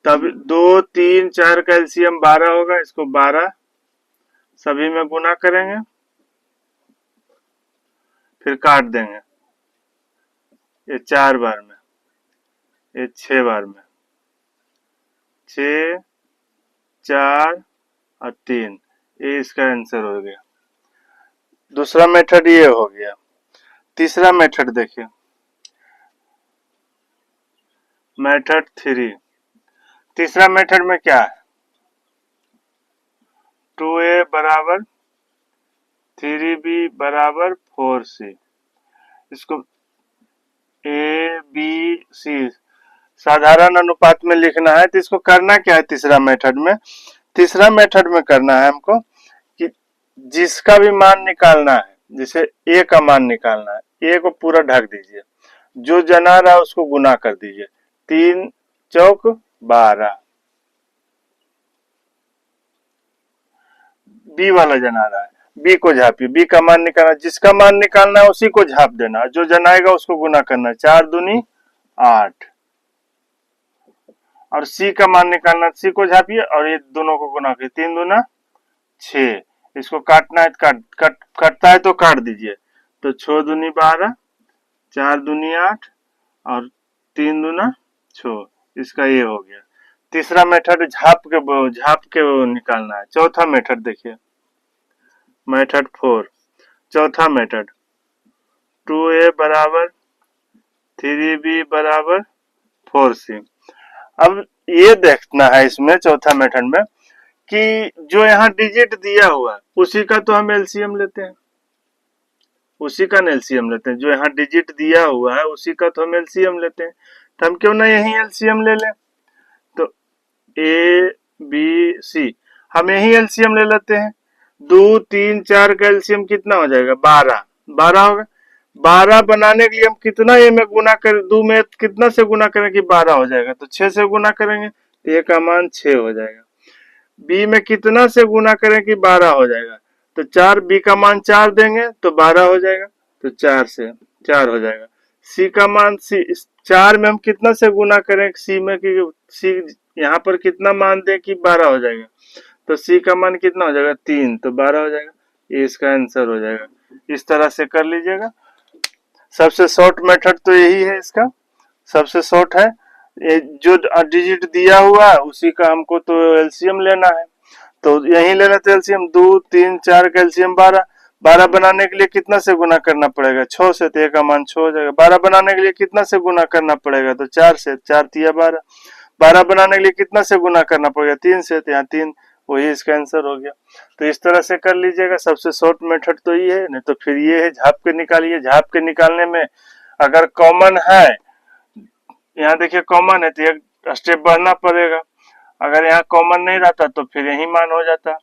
तब 2, 3, 4 का एलसीएम 12 होगा, इसको 12 सभी में गुना करेंगे, फिर काट देंगे, ये 4 बार में, ये 6 बार में, 6, 4 और 3, ये इसका आंसर हो गया। दूसरा मेथड ये हो गया। तीसरा मेथड देखिए, मेथड 3। तीसरा मेथड में क्या है, 2a बराबर 3b बराबर 4c, इसको a b c साधारण अनुपात में लिखना है। तो इसको करना क्या है, तीसरा मेथड में, तीसरा मेथड में करना है हमको कि जिसका भी मान निकालना है, जैसे a का मान निकालना है, a को पूरा ढक दीजिए, जो जना रहा है उसको गुना कर दीजिए, 3 चौक 12, बी वाला जना रहा है, बी को झापिए, बी का मान निकालना, जिसका मान निकालना है उसी को झाप देना, जो जनाएगा उसको गुना करना, 4 दूनी 8, और सी का मान निकालना, सी को झापिए और ये दोनों को गुना कीजिए, 3 दूना 6, इसको काटना है कटता है तो काट दीजिए। तो 6 दूनी 12, 4 दूनी 8 और 3 दूना 6, इसका ये हो गया। तीसरा मेथड झाप के निकालना है। चौथा मेथड देखिए, मेथड 4, चौथा मेथड 2a बराबर 3b बराबर 4c। अब ये देखना है इसमें चौथा मेथड में कि जो यहाँ डिजिट दिया हुआ है उसी का तो हम एलसीएम लेते हैं, उसी का एलसीएम लेते हैं। जो यहाँ डिजिट दिया हुआ है उसी का तो हम एलसीएम लेते हैं, तो हम क्यों ना यही एलसीएम ले लें। तो ए बी सी हम यही एलसीएम ले लेते हैं। 2 3 4 का एलसीएम कितना हो जाएगा, 12 12 होगा। 12 बनाने के लिए हम कितना ए में गुना कर, 2 में कितना से गुना करें कि 12 हो जाएगा, तो 6 से गुना करेंगे तो ए का मान 6 हो जाएगा। बी में कितना से गुना करें कि 12 हो जाएगा, तो 4, बी का मान 4 देंगे तो 12 हो जाएगा, तो 4 से 4 हो जाएगा। सी का मान, सी 4 में हम कितना से गुना करें सी में कि सी यहाँ पर कितना मान दें कि 12 हो जाएगा, तो सी का मान कितना हो जाएगा 3, तो 12 हो जाएगा। ये इसका आंसर हो जाएगा। इस तरह से कर लीजिएगा। सबसे शॉर्ट मेथड तो यही है, इसका सबसे शॉर्ट है। ये जो डिजिट दिया हुआ है उसी का हमको तो एलसीएम लेना है, तो यही ले लेते एलसीएम। 2 3 4 का एलसीएम 12, 12 बनाने के लिए कितना से गुना करना पड़ेगा, 6 से, तो ए का मान 6 हो जाएगा। 12 बनाने के लिए कितना से गुना करना पड़ेगा, तो 4 से, 4 तिया 12। 12 बनाने के लिए कितना से गुना करना पड़ेगा, 3 से, तो यहाँ 3, वही इसका आंसर हो गया। तो इस तरह से कर लीजिएगा। सबसे शॉर्ट मेथड तो ये है, नहीं तो फिर ये है झाप के निकालिए। झाप के निकालने में अगर कॉमन है, यहाँ देखिए कॉमन है तो एक स्टेप बढ़ना पड़ेगा। अगर यहाँ कॉमन नहीं रहता तो फिर यही मान हो जाता।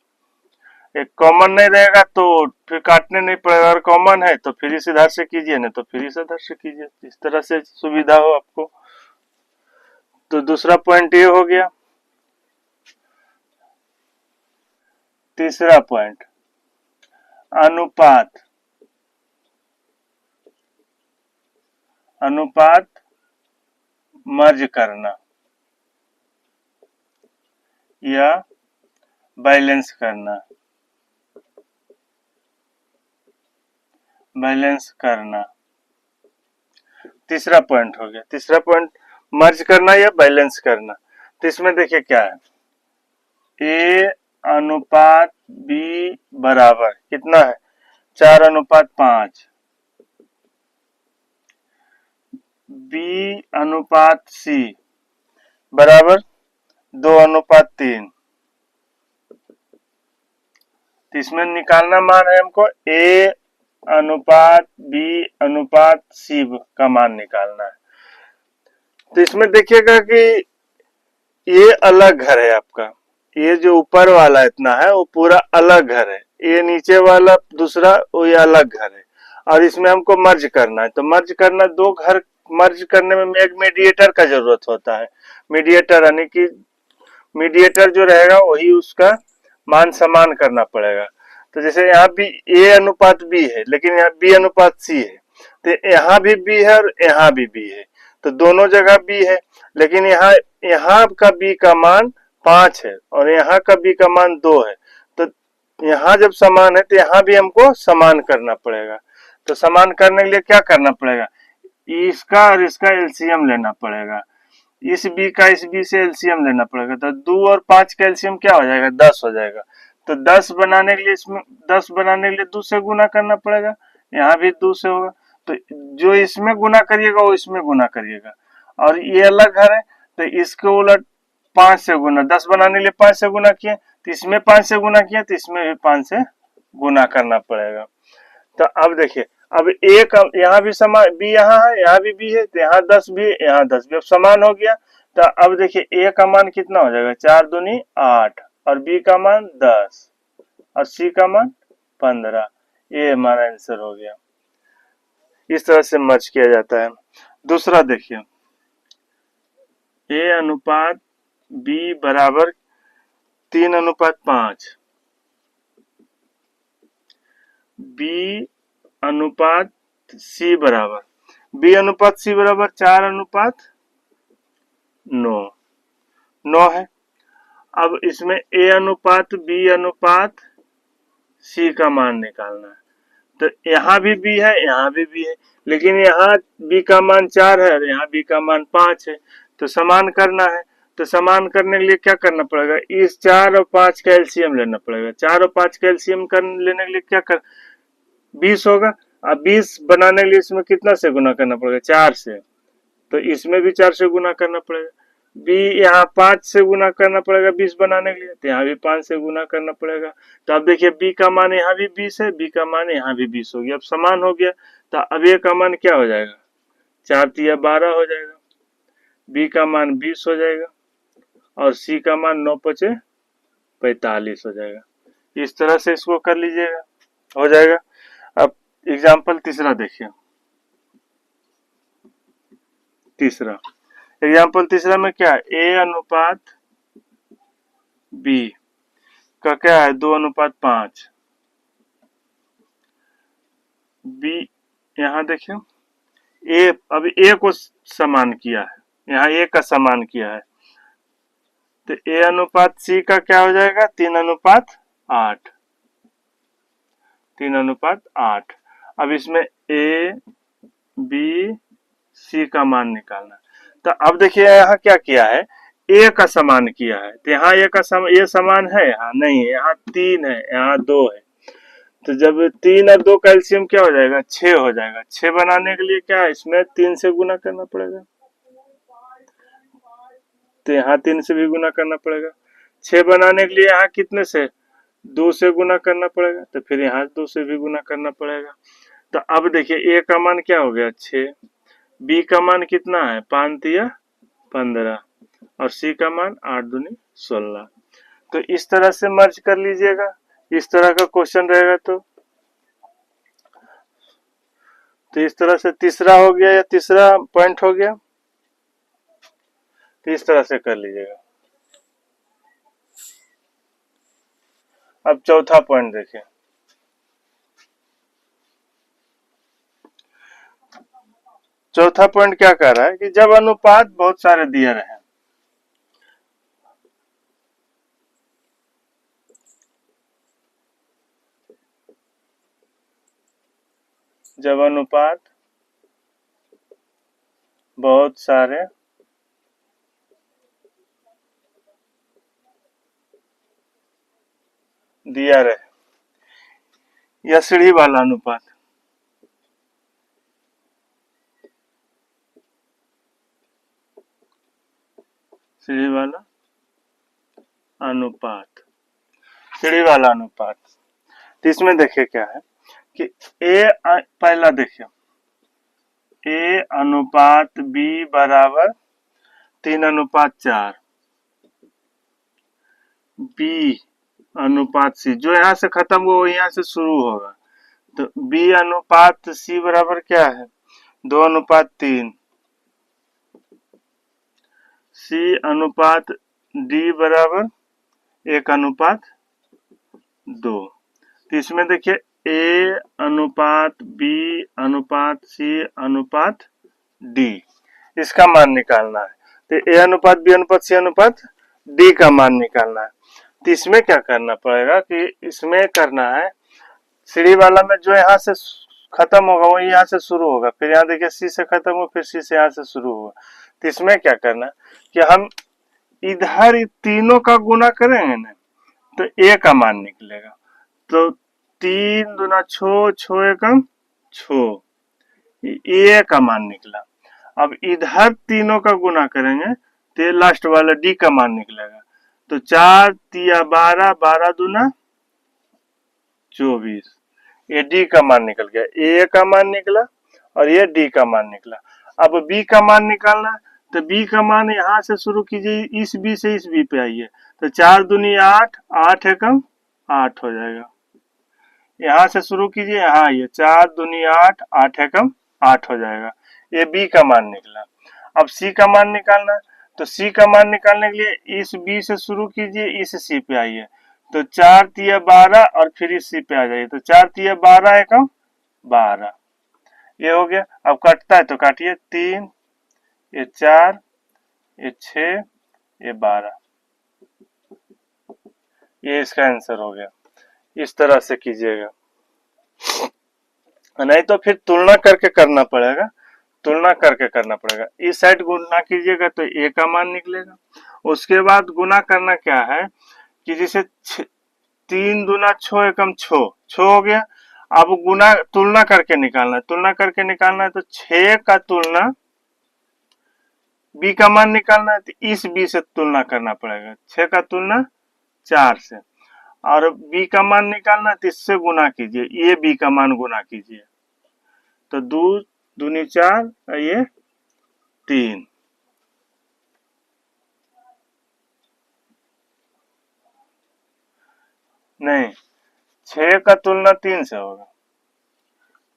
एक कॉमन नहीं रहेगा तो फिर काटने नहीं पड़ेगा, अगर कॉमन है तो फिर इस इधर से कीजिए, नहीं तो फिर इस इधर से कीजिए, इस तरह से सुविधा हो आपको। तो दूसरा पॉइंट ये हो गया। तीसरा पॉइंट, अनुपात। अनुपात मर्ज करना या बैलेंस करना। बैलेंस करना तीसरा पॉइंट हो गया। तीसरा पॉइंट मर्ज करना या बैलेंस करना। तो इसमें देखिए क्या है, ए अनुपात बी बराबर कितना है, 4:5। बी अनुपात सी बराबर 2:3। तो इसमें निकालना मान है हमको ए अनुपात बी अनुपात सी का मान निकालना है। तो इसमें देखिएगा कि ये अलग घर है आपका, ये जो ऊपर वाला इतना है वो पूरा अलग घर है, ये नीचे वाला दूसरा वो ये अलग घर है, और इसमें हमको मर्ज करना है। तो मर्ज करना, दो घर मर्ज करने में एक मीडिएटर का जरूरत होता है। मीडिएटर यानी कि मीडिएटर जो रहेगा वही उसका मान समान करना पड़ेगा। तो जैसे यहाँ भी ए अनुपात बी है लेकिन यहाँ बी अनुपात सी है, तो यहाँ भी बी है और यहाँ भी बी है, तो दोनों जगह बी है, लेकिन यहाँ का बी का मान 5 है और यहाँ का बी का मान 2 है। तो यहाँ जब समान है तो यहाँ भी हमको समान करना पड़ेगा। तो समान करने के लिए क्या करना पड़ेगा, इसका और इसका एलसीएम लेना पड़ेगा। इस बी का इस बी से एलसीएम लेना पड़ेगा। तो 2 और 5 का एलसीएम क्या हो जाएगा, 10 हो जाएगा। तो 10 बनाने के लिए इसमें 10 बनाने के लिए 2 से गुना करना पड़ेगा, यहाँ भी 2 से होगा। तो जो इसमें गुना करिएगा वो इसमें गुना करिएगा, और ये अलग घर है तो इसके उलट 5 से गुना, 10 बनाने के लिए 5 से गुना किए तो इसमें 5 से गुना किया तो इसमें भी 5 से गुना करना पड़ेगा। तो अब देखिए, अब एक यहाँ भी समान बी यहाँ है, यहाँ भी बी है, तो यहाँ 10 भी यहाँ 10 भी, अब समान हो गया। तो अब देखिए ए का मान कितना हो जाएगा, 4 दूनी 8 और बी का मान 10 और सी का मान 15। ये हमारा आंसर हो गया। इस तरह से मर्ज किया जाता है। दूसरा देखिए, ए अनुपात बी बराबर 3:5, बी अनुपात सी बराबर, बी अनुपात सी बराबर 4:9 है। अब इसमें ए अनुपात बी अनुपात सी का मान निकालना है। तो यहाँ भी बी है, यहाँ भी बी है, लेकिन यहाँ बी का मान 4 है और यहाँ बी का मान 5 है। तो समान करना है, तो समान करने के लिए क्या करना पड़ेगा, इस 4 और 5 का एलसीएम लेना पड़ेगा। 4 और 5 का एलसीएम लेने के लिए क्या कर, 20 होगा। अब 20 बनाने के लिए इसमें कितना से गुना करना पड़ेगा, 4 से। तो इसमें भी 4 से गुना करना पड़ेगा। बी यहाँ 5 से गुना करना पड़ेगा 20 बनाने के लिए, तो यहाँ भी 5 से गुना करना पड़ेगा। तो अब देखिए बी का मान यहाँ भी 20 है, बी का मान यहाँ भी 20 हो गया। अब समान हो गया, तो अब ए का मान क्या हो जाएगा, 4 तिया 12 हो जाएगा, बी का मान 20 हो जाएगा और सी का मान 9 पचे 45 हो जाएगा। इस तरह से इसको कर लीजिएगा, हो जाएगा। अब एग्जाम्पल तीसरा देखिए, तीसरा एग्जाम्पल तीसरा में क्या है, ए अनुपात बी का क्या है, 2:5। बी यहाँ देखिए ए, अभी ए को समान किया है, यहाँ ए का समान किया है, तो ए अनुपात सी का क्या हो जाएगा, 3:8। 3:8। अब इसमें ए बी सी का मान निकालना। तो अब देखिए यहाँ क्या किया है, ए का समान किया है, तो यहाँ ए का ये समान है, यहाँ नहीं है, यहाँ 3 है, यहाँ 2 है। तो जब 3 और 2 का एलसीएम क्या हो जाएगा, 6 हो जाएगा। 6 बनाने के लिए क्या है, इसमें 3 से गुना करना पड़ेगा, तो यहाँ 3 से भी गुना करना पड़ेगा। 6 बनाने के लिए यहाँ कितने से, 2 से गुना करना पड़ेगा, तो फिर यहाँ 2 से भी गुना करना पड़ेगा। तो अब देखिए ए का मान क्या हो गया, 6, बी का मान कितना है, 5 तिया 15 और सी का मान 8 दूनी 16। तो इस तरह से मर्ज कर लीजिएगा, इस तरह का क्वेश्चन रहेगा। तो इस तरह से तीसरा हो गया, या तीसरा पॉइंट हो गया, तो इस तरह से कर लीजिएगा। अब चौथा पॉइंट देखिए, चौथा पॉइंट क्या कह रहा है कि जब अनुपात बहुत सारे दिए रहे, जब अनुपात बहुत सारे दिया रहे, या सीढ़ी वाला अनुपात, सीढ़ी वाला अनुपात, सीढ़ी वाला अनुपात। तो इसमें देखिए क्या है कि पहला देखिए, ए अनुपात बी बराबर 3:4, बी अनुपात सी, जो यहाँ से खत्म हुआ वो यहाँ से शुरू होगा। तो बी अनुपात सी बराबर क्या है, 2:3, सी अनुपात डी बराबर 1:2। तो इसमें देखिए ए अनुपात बी अनुपात सी अनुपात डी, इसका मान निकालना है। तो ए अनुपात बी अनुपात सी अनुपात डी का मान निकालना है। तो इसमें क्या करना पड़ेगा कि इसमें करना है, सीढ़ी वाला में जो यहाँ से खत्म होगा वो यहाँ से शुरू होगा, फिर यहाँ देखिए सी से खत्म हो, फिर सी से यहाँ से शुरू होगा। तो इसमें क्या करना कि हम इधर तीनों का गुना करेंगे ना, तो ए का मान निकलेगा। तो 3 दूना 6, 6 एकम 6, ए का मान निकला। अब इधर तीनों का गुना करेंगे तो लास्ट वाला डी का मान निकलेगा। तो 4 तिया 12, 12 दूना 24, ये डी का मान निकल गया, ए का मान निकला और ये डी का मान निकला। अब बी का मान निकालना, तो बी का मान यहाँ से शुरू कीजिए, इस बी से इस बी पे आइए। तो 4 दूनी 8, 8 एकम 8 हो जाएगा। यहाँ से शुरू कीजिए, यहाँ आइए, 4 दूनी 8, 8 एकम 8 हो जाएगा। ये बी का मान निकला। अब सी का मान निकालना, तो सी का मान निकालने के लिए इस बी से शुरू कीजिए, इस सी पे आइए। तो 4 तिया 12 और फिर इस सी पे आ जाइए। तो 4 तिया 12 एकम 12, ये हो गया। अब कटता है तो काटिए, 3, ये 4, ये 6, ये 12, ये इसका आंसर हो गया। इस तरह से कीजिएगा, नहीं तो फिर तुलना करके करना पड़ेगा, तुलना करके करना पड़ेगा। इस साइड गुना कीजिएगा तो ए का मान निकलेगा। उसके बाद गुना करना क्या है कि जैसे 3 दूना 6 एकम 6 हो गया। अब गुना तुलना करके निकालना है, तुलना करके निकालना है तो 6 का तुलना बी का मान निकालना है, तो इस बी से तुलना करना पड़ेगा। 6 का तुलना 4 से, और बी का मान निकालना है तो इससे गुना कीजिए, ये बी का मान गुना कीजिए, तो 2 दूनी 4, ये 3। नहीं, 6 का तुलना 3 से होगा।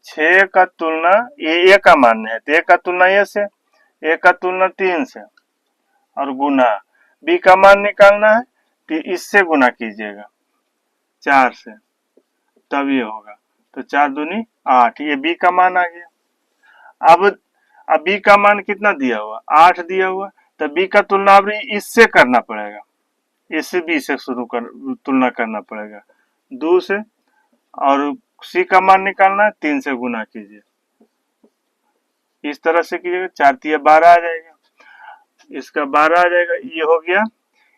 6 का तुलना ये ए का मान है तो ए का तुलना ए से, ए का तुलना 3 से, और गुना बी का मान निकालना है तो इससे गुना कीजिएगा 4 से, तब ये होगा। तो 4 दूनी 8, ये बी का मान आ गया। अब बी का मान कितना दिया हुआ, 8 दिया हुआ, तो बी का तुलना अब इससे करना पड़ेगा, इससे बी से शुरू कर तुलना करना पड़ेगा 2 से, और सी का मान निकालना है 3 से गुना कीजिए, इस तरह से कीजिएगा। 4 तिया 12 आ जाएगा, इसका 12 आ जाएगा, ये हो गया,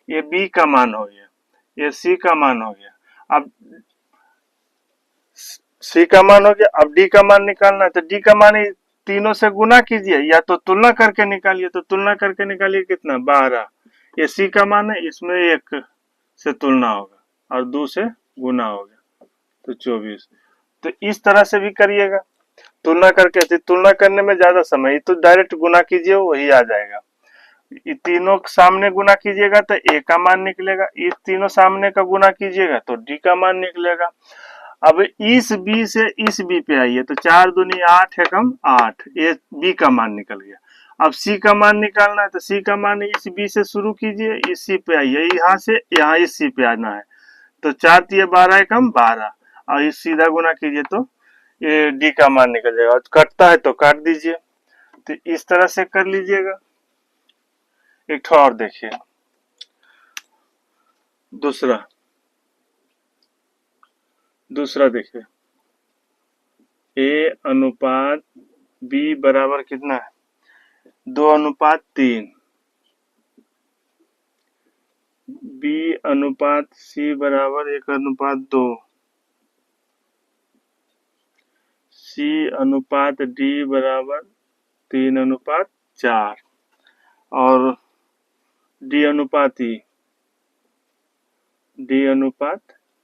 ये बी का मान हो गया, ये सी का मान हो गया। अब सी का मान हो गया, अब डी का मान निकालना है, तो डी का मान तीनों से गुना कीजिए या तो तुलना करके निकालिए, तो तुलना करके निकालिए कितना, 12। ये सी का मान है, इसमें 1 से तुलना होगा और 2 से गुना होगा, तो 24। तो इस तरह से भी करिएगा तुलना करके। तुलना करने में ज्यादा समय, तो डायरेक्ट गुना कीजिए वही आ जाएगा। ये तीनों सामने गुना कीजिएगा तो ए का मान निकलेगा, इस तीनों सामने का गुना कीजिएगा तो डी का मान निकलेगा। अब इस बी से इस बी पे आइए, तो 4 दूनी 8 एकम 8, ये बी का मान निकल गया। अब सी का मान निकालना है, तो सी का मान इस बी से शुरू कीजिए, इस सी पे आइए, यहाँ से यहाँ इस सी पे आना है, तो 4 तिया 12 एकम 12, और इस सीधा गुना कीजिए तो ये डी का मान निकल जाएगा। कटता है तो काट दीजिए, तो इस तरह से कर लीजिएगा। एक और देखिए, दूसरा देखिए, ए अनुपात बी बराबर कितना है, 2:3, बी अनुपात सी बराबर 1:2, सी अनुपात डी बराबर 3:4, और डी अनुपात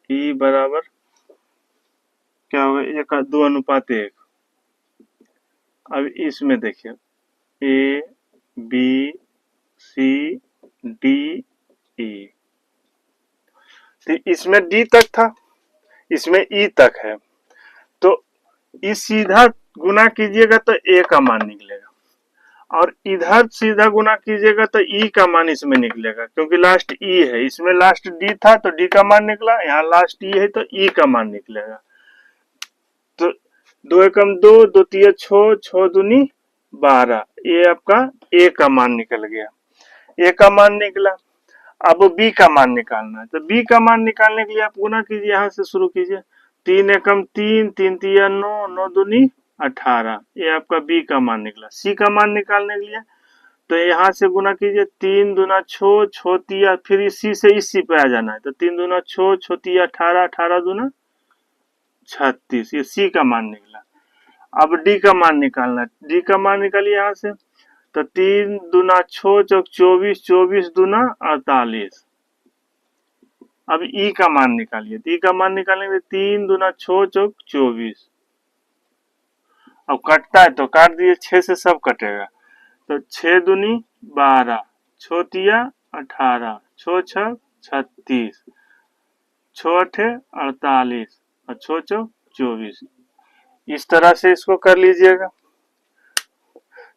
ई बराबर क्या होगा, 2:1। अब इसमें देखिए A B C D E, तो इसमें डी तक था, इसमें ई तक है, तो इस सीधा गुना कीजिएगा तो ए का मान निकलेगा, और इधर सीधा गुना कीजिएगा तो ई का मान इसमें निकलेगा, क्योंकि लास्ट ई है, इसमें लास्ट डी था तो डी का मान निकला, यहाँ लास्ट ई है तो ई का मान निकलेगा। तो 2 एकम 2, 2 तिया 6, 6 दूनी 12, ये आपका ए का मान निकल गया, ए का मान निकला। अब बी का मान निकालना है, तो बी का मान निकालने के लिए आप गुना कीजिए, यहाँ से शुरू कीजिए, 3 एकम 3, 3 तिया 9, 9 दूनी 18, ये आपका बी का मान निकला। सी का मान निकालने के लिए तो यहाँ से गुना कीजिए, 3 दूना 6, 6 तिया, फिर इसी से इसी पे आ जाना है, तो 3 दूना 6, 6 तिया 18, 18 दूना 36, ये सी का मान निकला। अब डी का मान निकालना है, डी का मान निकालिए यहाँ से, तो 3 दूना 6 चौक 24, 24 दूना 48। अब ई का मान निकालिए, ई का मान निकालने के लिए 3 दूना 6 चौक 24। अब कटता है तो काट दिए, 6 से सब कटेगा, तो 6 दूनी 12, 6 तिया 18, 6 छः 36, 6 अठे 48, और 6 चौक 24। इस तरह से इसको कर लीजिएगा।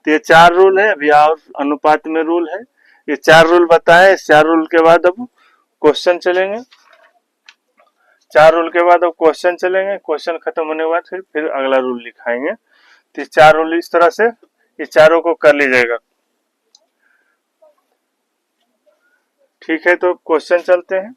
तो ये 4 रूल है, अभी और अनुपात में रूल है, ये 4 रूल बताए। इस 4 रूल के बाद अब क्वेश्चन चलेंगे, 4 रूल के बाद अब क्वेश्चन चलेंगे, क्वेश्चन खत्म होने के बाद फिर अगला रूल लिखाएंगे। तो 4 रूल इस तरह से, इस चारों को कर लीजिएगा। ठीक है, तो क्वेश्चन चलते हैं।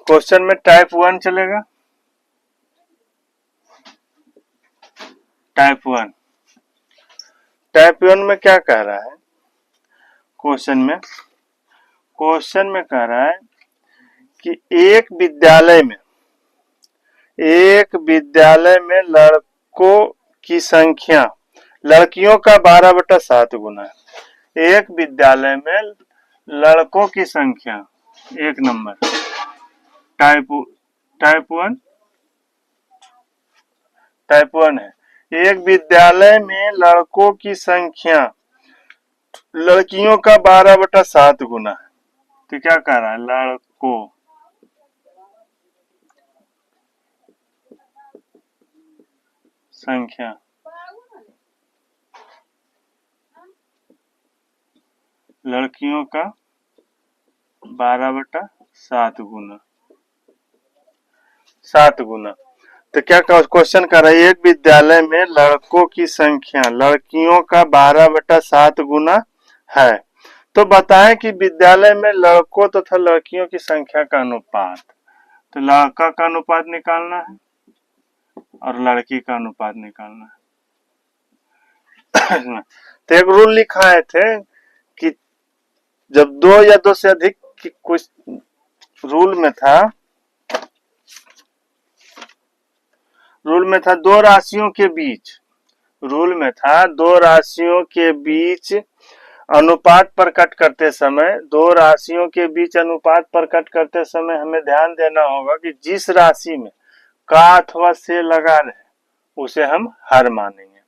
क्वेश्चन में टाइप 1 चलेगा। टाइप 1 में क्या कह रहा है क्वेश्चन में कह रहा है कि एक विद्यालय में लड़कों की संख्या लड़कियों का 12/7 गुना है। एक विद्यालय में लड़कों की संख्या, एक नंबर टाइप वन है। एक विद्यालय में लड़कों की संख्या लड़कियों का 12/7 गुना है। तो क्या कह रहा है, लड़कों संख्या लड़कियों का 12/7 गुना 7 गुना। तो क्या क्वेश्चन कर रहा है, एक विद्यालय में लड़कों की संख्या लड़कियों का 12/7 गुना है, तो बताएं कि विद्यालय में लड़कों तथा लड़कियों की संख्या का अनुपात। तो लड़का का अनुपात निकालना है और लड़की का अनुपात निकालना है। तो एक रूल लिखाए थे कि जब 2 या 2 से अधिक की कुछ रूल में था दो राशियों के बीच अनुपात प्रकट करते समय हमें ध्यान देना होगा कि जिस राशि में का अथवा से लगा रहे उसे हम हर मानेंगे।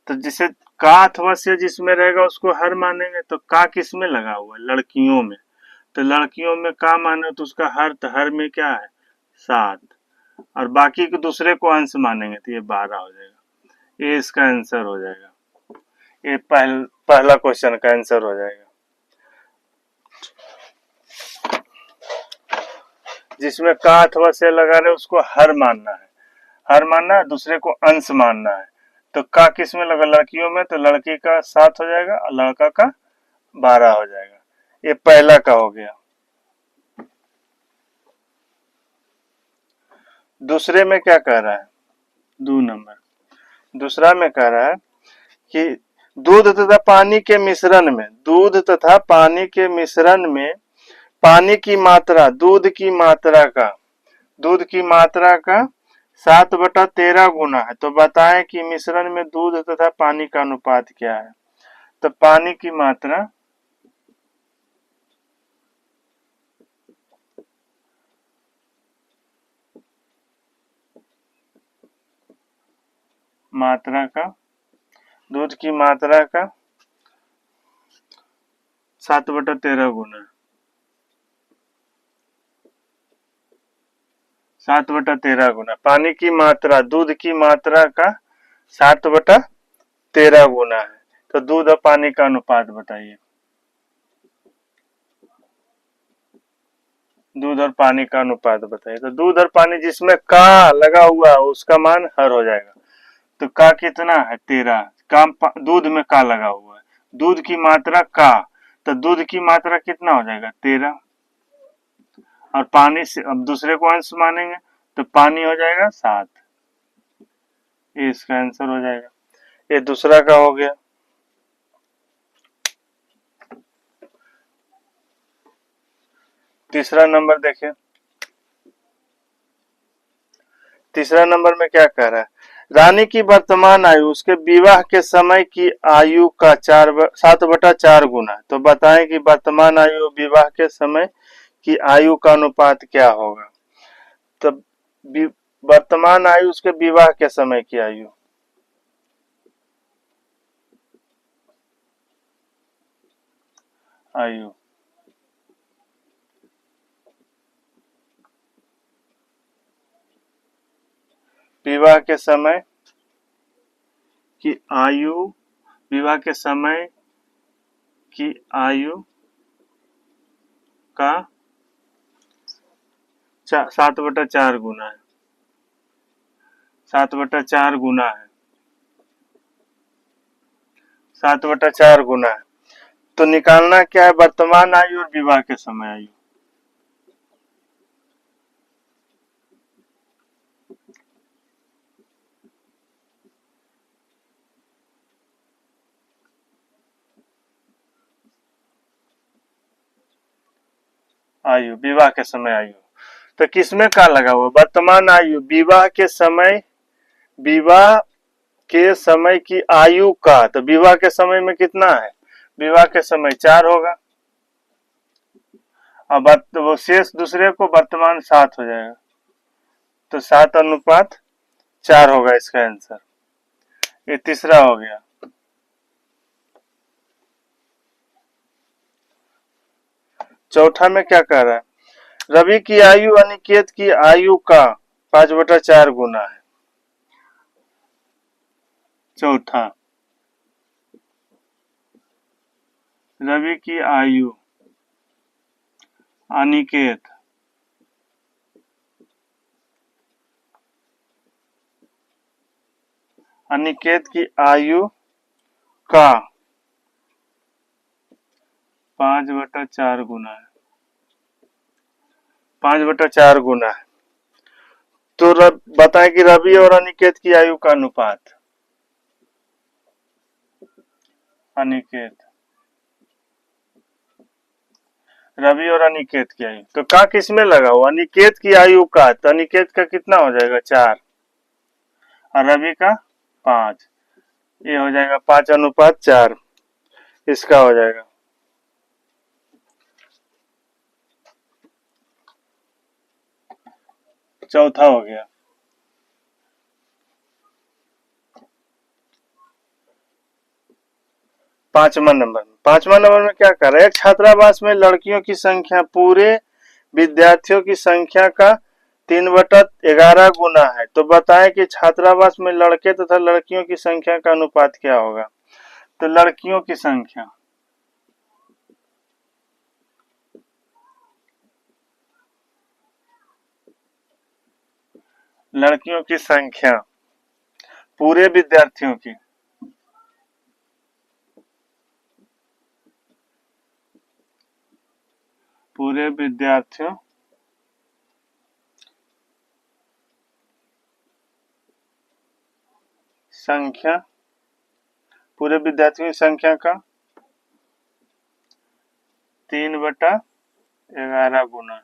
तो जिसे का अथवा से जिसमें रहेगा उसको हर मानेंगे। तो का किस में लगा हुआ है, लड़कियों में। तो लड़कियों में का माने तो उसका हर, तो हर में क्या है 7, और बाकी के दूसरे को अंश मानेंगे तो ये 12 हो जाएगा। ये इसका आंसर हो जाएगा। ये पहला क्वेश्चन का आंसर हो जाएगा। जिसमें का अथवा से लगा रहे उसको हर मानना है, दूसरे को अंश मानना है। तो का किस में लगा, लड़कियों में, तो लड़की का 7 हो जाएगा और लड़का का 12 हो जाएगा। ये पहला का हो गया। दूसरे में क्या कह रहा है, 2 नंबर दूसरा में कह रहा है कि दूध तथा पानी के मिश्रण में पानी की मात्रा दूध की मात्रा का 7/13 गुना है। तो बताएं कि मिश्रण में दूध तथा पानी का अनुपात क्या है। तो पानी की मात्रा दूध की मात्रा का 7/13 गुना 7/13 गुना पानी की मात्रा दूध की मात्रा का 7/13 गुना है। तो दूध और पानी का अनुपात बताइए। दूध और पानी का अनुपात बताइए। तो दूध और पानी जिसमें का लगा हुआ है उसका मान हर हो जाएगा। तो का कितना है 13, दूध में का लगा हुआ है, दूध की मात्रा का, तो दूध की मात्रा कितना हो जाएगा 13, और पानी से अब दूसरे को अंश मानेंगे तो पानी हो जाएगा 7। ये इसका आंसर हो जाएगा। ये दूसरा का हो गया। तीसरा नंबर देखिए। तीसरा नंबर में क्या कह रहा है, रानी की वर्तमान आयु उसके विवाह के समय की आयु का 7/4 गुना है। तो बताएं कि वर्तमान आयु विवाह के समय की आयु का अनुपात क्या होगा। तो वर्तमान आयु उसके विवाह के समय की आयु, विवाह के समय की आयु का 7/4 गुना है। 7/4 गुना है 7/4 गुना है। तो निकालना क्या है, वर्तमान आयु और विवाह के समय आयु। आयु, विवाह के समय आयु। तो किसमें का लगा हुआ, वर्तमान आयु, विवाह के समय, विवाह के समय की आयु का, तो विवाह के समय में कितना है, विवाह के समय 4 होगा। अब वो शेष दूसरे को वर्तमान 7 हो जाएगा, तो 7:4 होगा इसका आंसर। ये तीसरा हो गया। चौथा में क्या कह रहा है, रवि की आयु अनिकेत की आयु का 5/4 गुना है। चौथा, रवि की आयु अनिकेत की आयु का 5/4 गुना है, 5/4 गुना है। तो बताएं कि रवि और अनिकेत की आयु का अनुपात, अनिकेत, रवि और अनिकेत की आयु, तो का किसमें लगा हुआ, अनिकेत की आयु का, तो अनिकेत का कितना हो जाएगा 4 और रवि का 5, ये हो जाएगा 5:4, इसका हो जाएगा। चौथा हो गया। पांचवा नंबर में क्या कर रहा है, एक छात्रावास में लड़कियों की संख्या पूरे विद्यार्थियों की संख्या का 3/11 गुना है। तो बताएं कि छात्रावास में लड़के तथा लड़कियों की संख्या का अनुपात क्या होगा। तो लड़कियों की संख्या, लड़कियों की संख्या पूरे विद्यार्थियों की, पूरे विद्यार्थियों संख्या, पूरे विद्यार्थियों की संख्या का 3/11 गुना,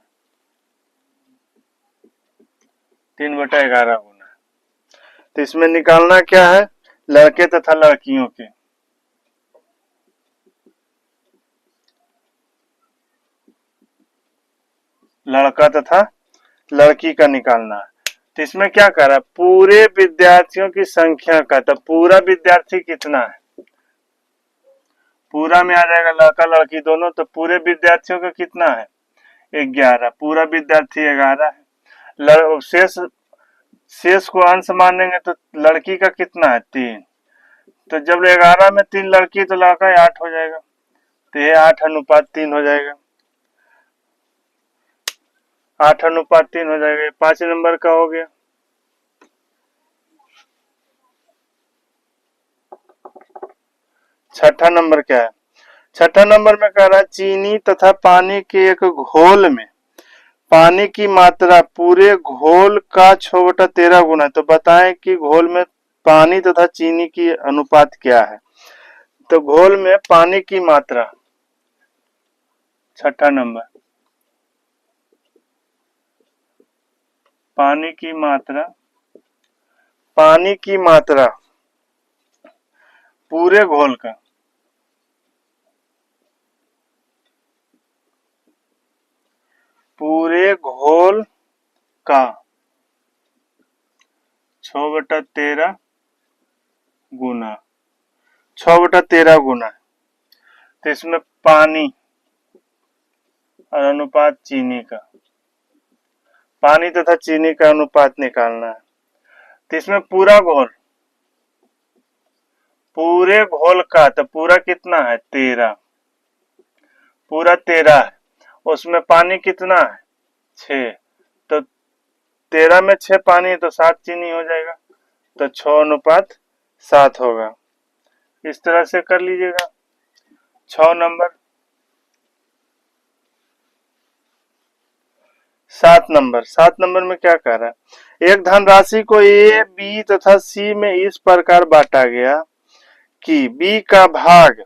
3/11 गुना। तो इसमें निकालना क्या है, लड़के तथा लड़कियों के, लड़का तथा लड़की का निकालना है। तो इसमें क्या कर रहा है, पूरे विद्यार्थियों की संख्या का, तो पूरा विद्यार्थी कितना है, पूरा में आ जाएगा लड़का लड़की दोनों, तो पूरे विद्यार्थियों का कितना है 11, पूरा विद्यार्थी 11 है। शेष को अंश मानेंगे तो लड़की का कितना है 3, तो जब 11 में 3 लड़की तो लड़का 8 हो जाएगा, तो ये 8:3 हो जाएगा, 8:3 हो जाएगा। 5 नंबर का हो गया। छठा नंबर क्या है, छठा नंबर में कह रहा है चीनी तथा पानी के एक घोल में पानी की मात्रा पूरे घोल का 6/13 गुना। तो बताएं कि घोल में पानी तथा चीनी की अनुपात क्या है। तो घोल में पानी की मात्रा, छठा नंबर, पानी की मात्रा, पानी की मात्रा पूरे घोल का, पूरे घोल का 6/13 गुना, 6/13 गुना। तो इसमें पानी और अनुपात चीनी का, पानी तथा चीनी का अनुपात निकालना है। तो इसमें पूरा घोल, पूरे घोल का, तो पूरा कितना है 13, पूरा 13 है, उसमें पानी कितना है 6, तो 13 में 6 पानी तो 7 चीनी हो जाएगा, तो 6:7 होगा। इस तरह से कर लीजिएगा। 6 नंबर। 7 नंबर में क्या कह रहा है, एक धनराशि को ए, बी तथा सी में इस प्रकार बांटा गया कि बी का भाग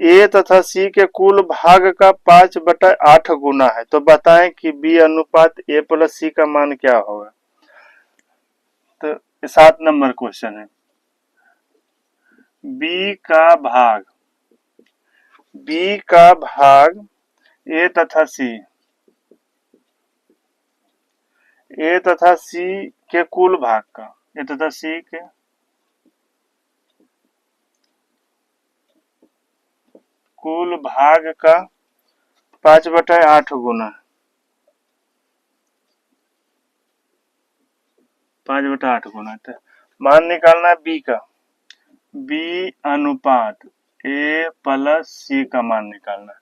ए तथा सी के कुल भाग का 5/8 गुना है, तो बताएं कि बी अनुपात ए प्लस सी का मान क्या होगा। तो 7 नंबर क्वेश्चन है, बी का भाग ए तथा सी के कुल भाग का, ए तथा सी के कुल भाग का 5/8 गुना, 5/8 गुना। तो मान निकालना है बी का, बी अनुपात ए प्लस सी का मान निकालना है।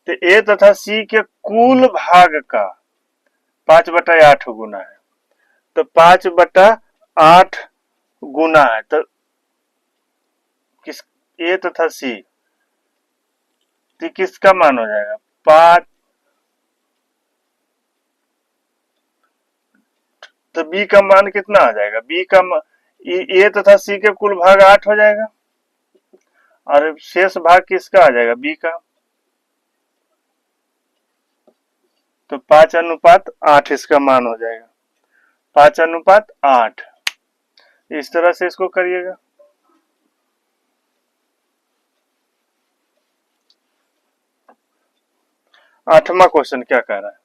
तो ए तथा सी के कुल भाग का 5/8 गुना है, तो 5/8 गुना है, तो किस ए तथा सी तो किसका मान हो जाएगा 5, तो बी का मान कितना आ जाएगा, बी का ए तथा सी के कुल भाग 8 हो जाएगा और शेष भाग किसका आ जाएगा बी का, तो 5/8 इसका मान हो जाएगा, 5/8। इस तरह से इसको करिएगा। 8वां क्वेश्चन क्या कह रहा है,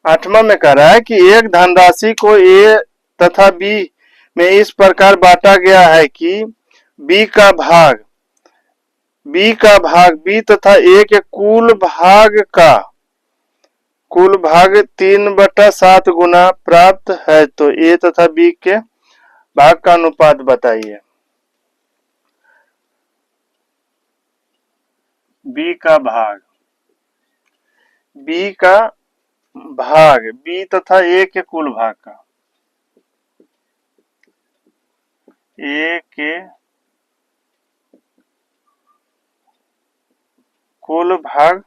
8वां में कह रहा है कि एक धनराशि को ए तथा बी में इस प्रकार बांटा गया है कि बी का भाग बी तथा ए के कुल भाग 3/7 गुना प्राप्त है, तो ए तथा बी के भाग का अनुपात बताइए। बी तथा ए के कुल भाग का, ए के कुल भाग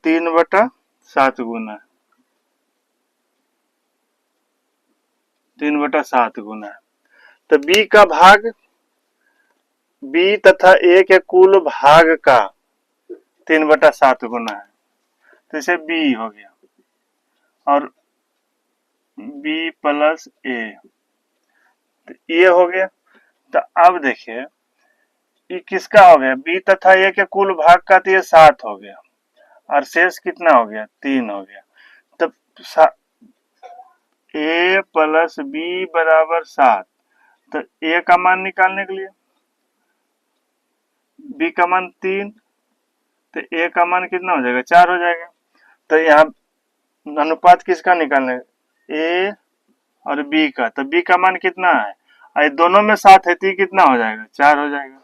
3/7 गुना, 3/7 गुना। तो बी का भाग बी तथा ए के कुल भाग का 3/7 गुना है, तो इसे बी हो गया और बी प्लस ए, तो ये हो गया। तो अब देखिए ये किसका हो गया, बी तथा ए के कुल भाग का, तो ये 7 हो गया और शेष कितना हो गया 3 हो गया। तो ए प्लस बी बराबर 7, तो ए का मान निकालने के लिए बी का मान 3, तो ए का मान कितना हो जाएगा 4 हो जाएगा। तो यहाँ अनुपात किसका निकालना है, ए और बी का, तो बी का मान कितना है, और दोनों में 7 है, तो कितना हो जाएगा 4 हो जाएगा,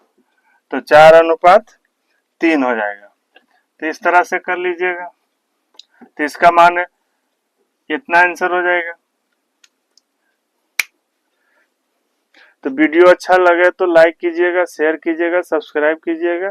तो 4/3 हो जाएगा। तो इस तरह से कर लीजिएगा, तो इसका मान इतना आंसर हो जाएगा। तो वीडियो अच्छा लगे तो लाइक कीजिएगा, शेयर कीजिएगा, सब्सक्राइब कीजिएगा।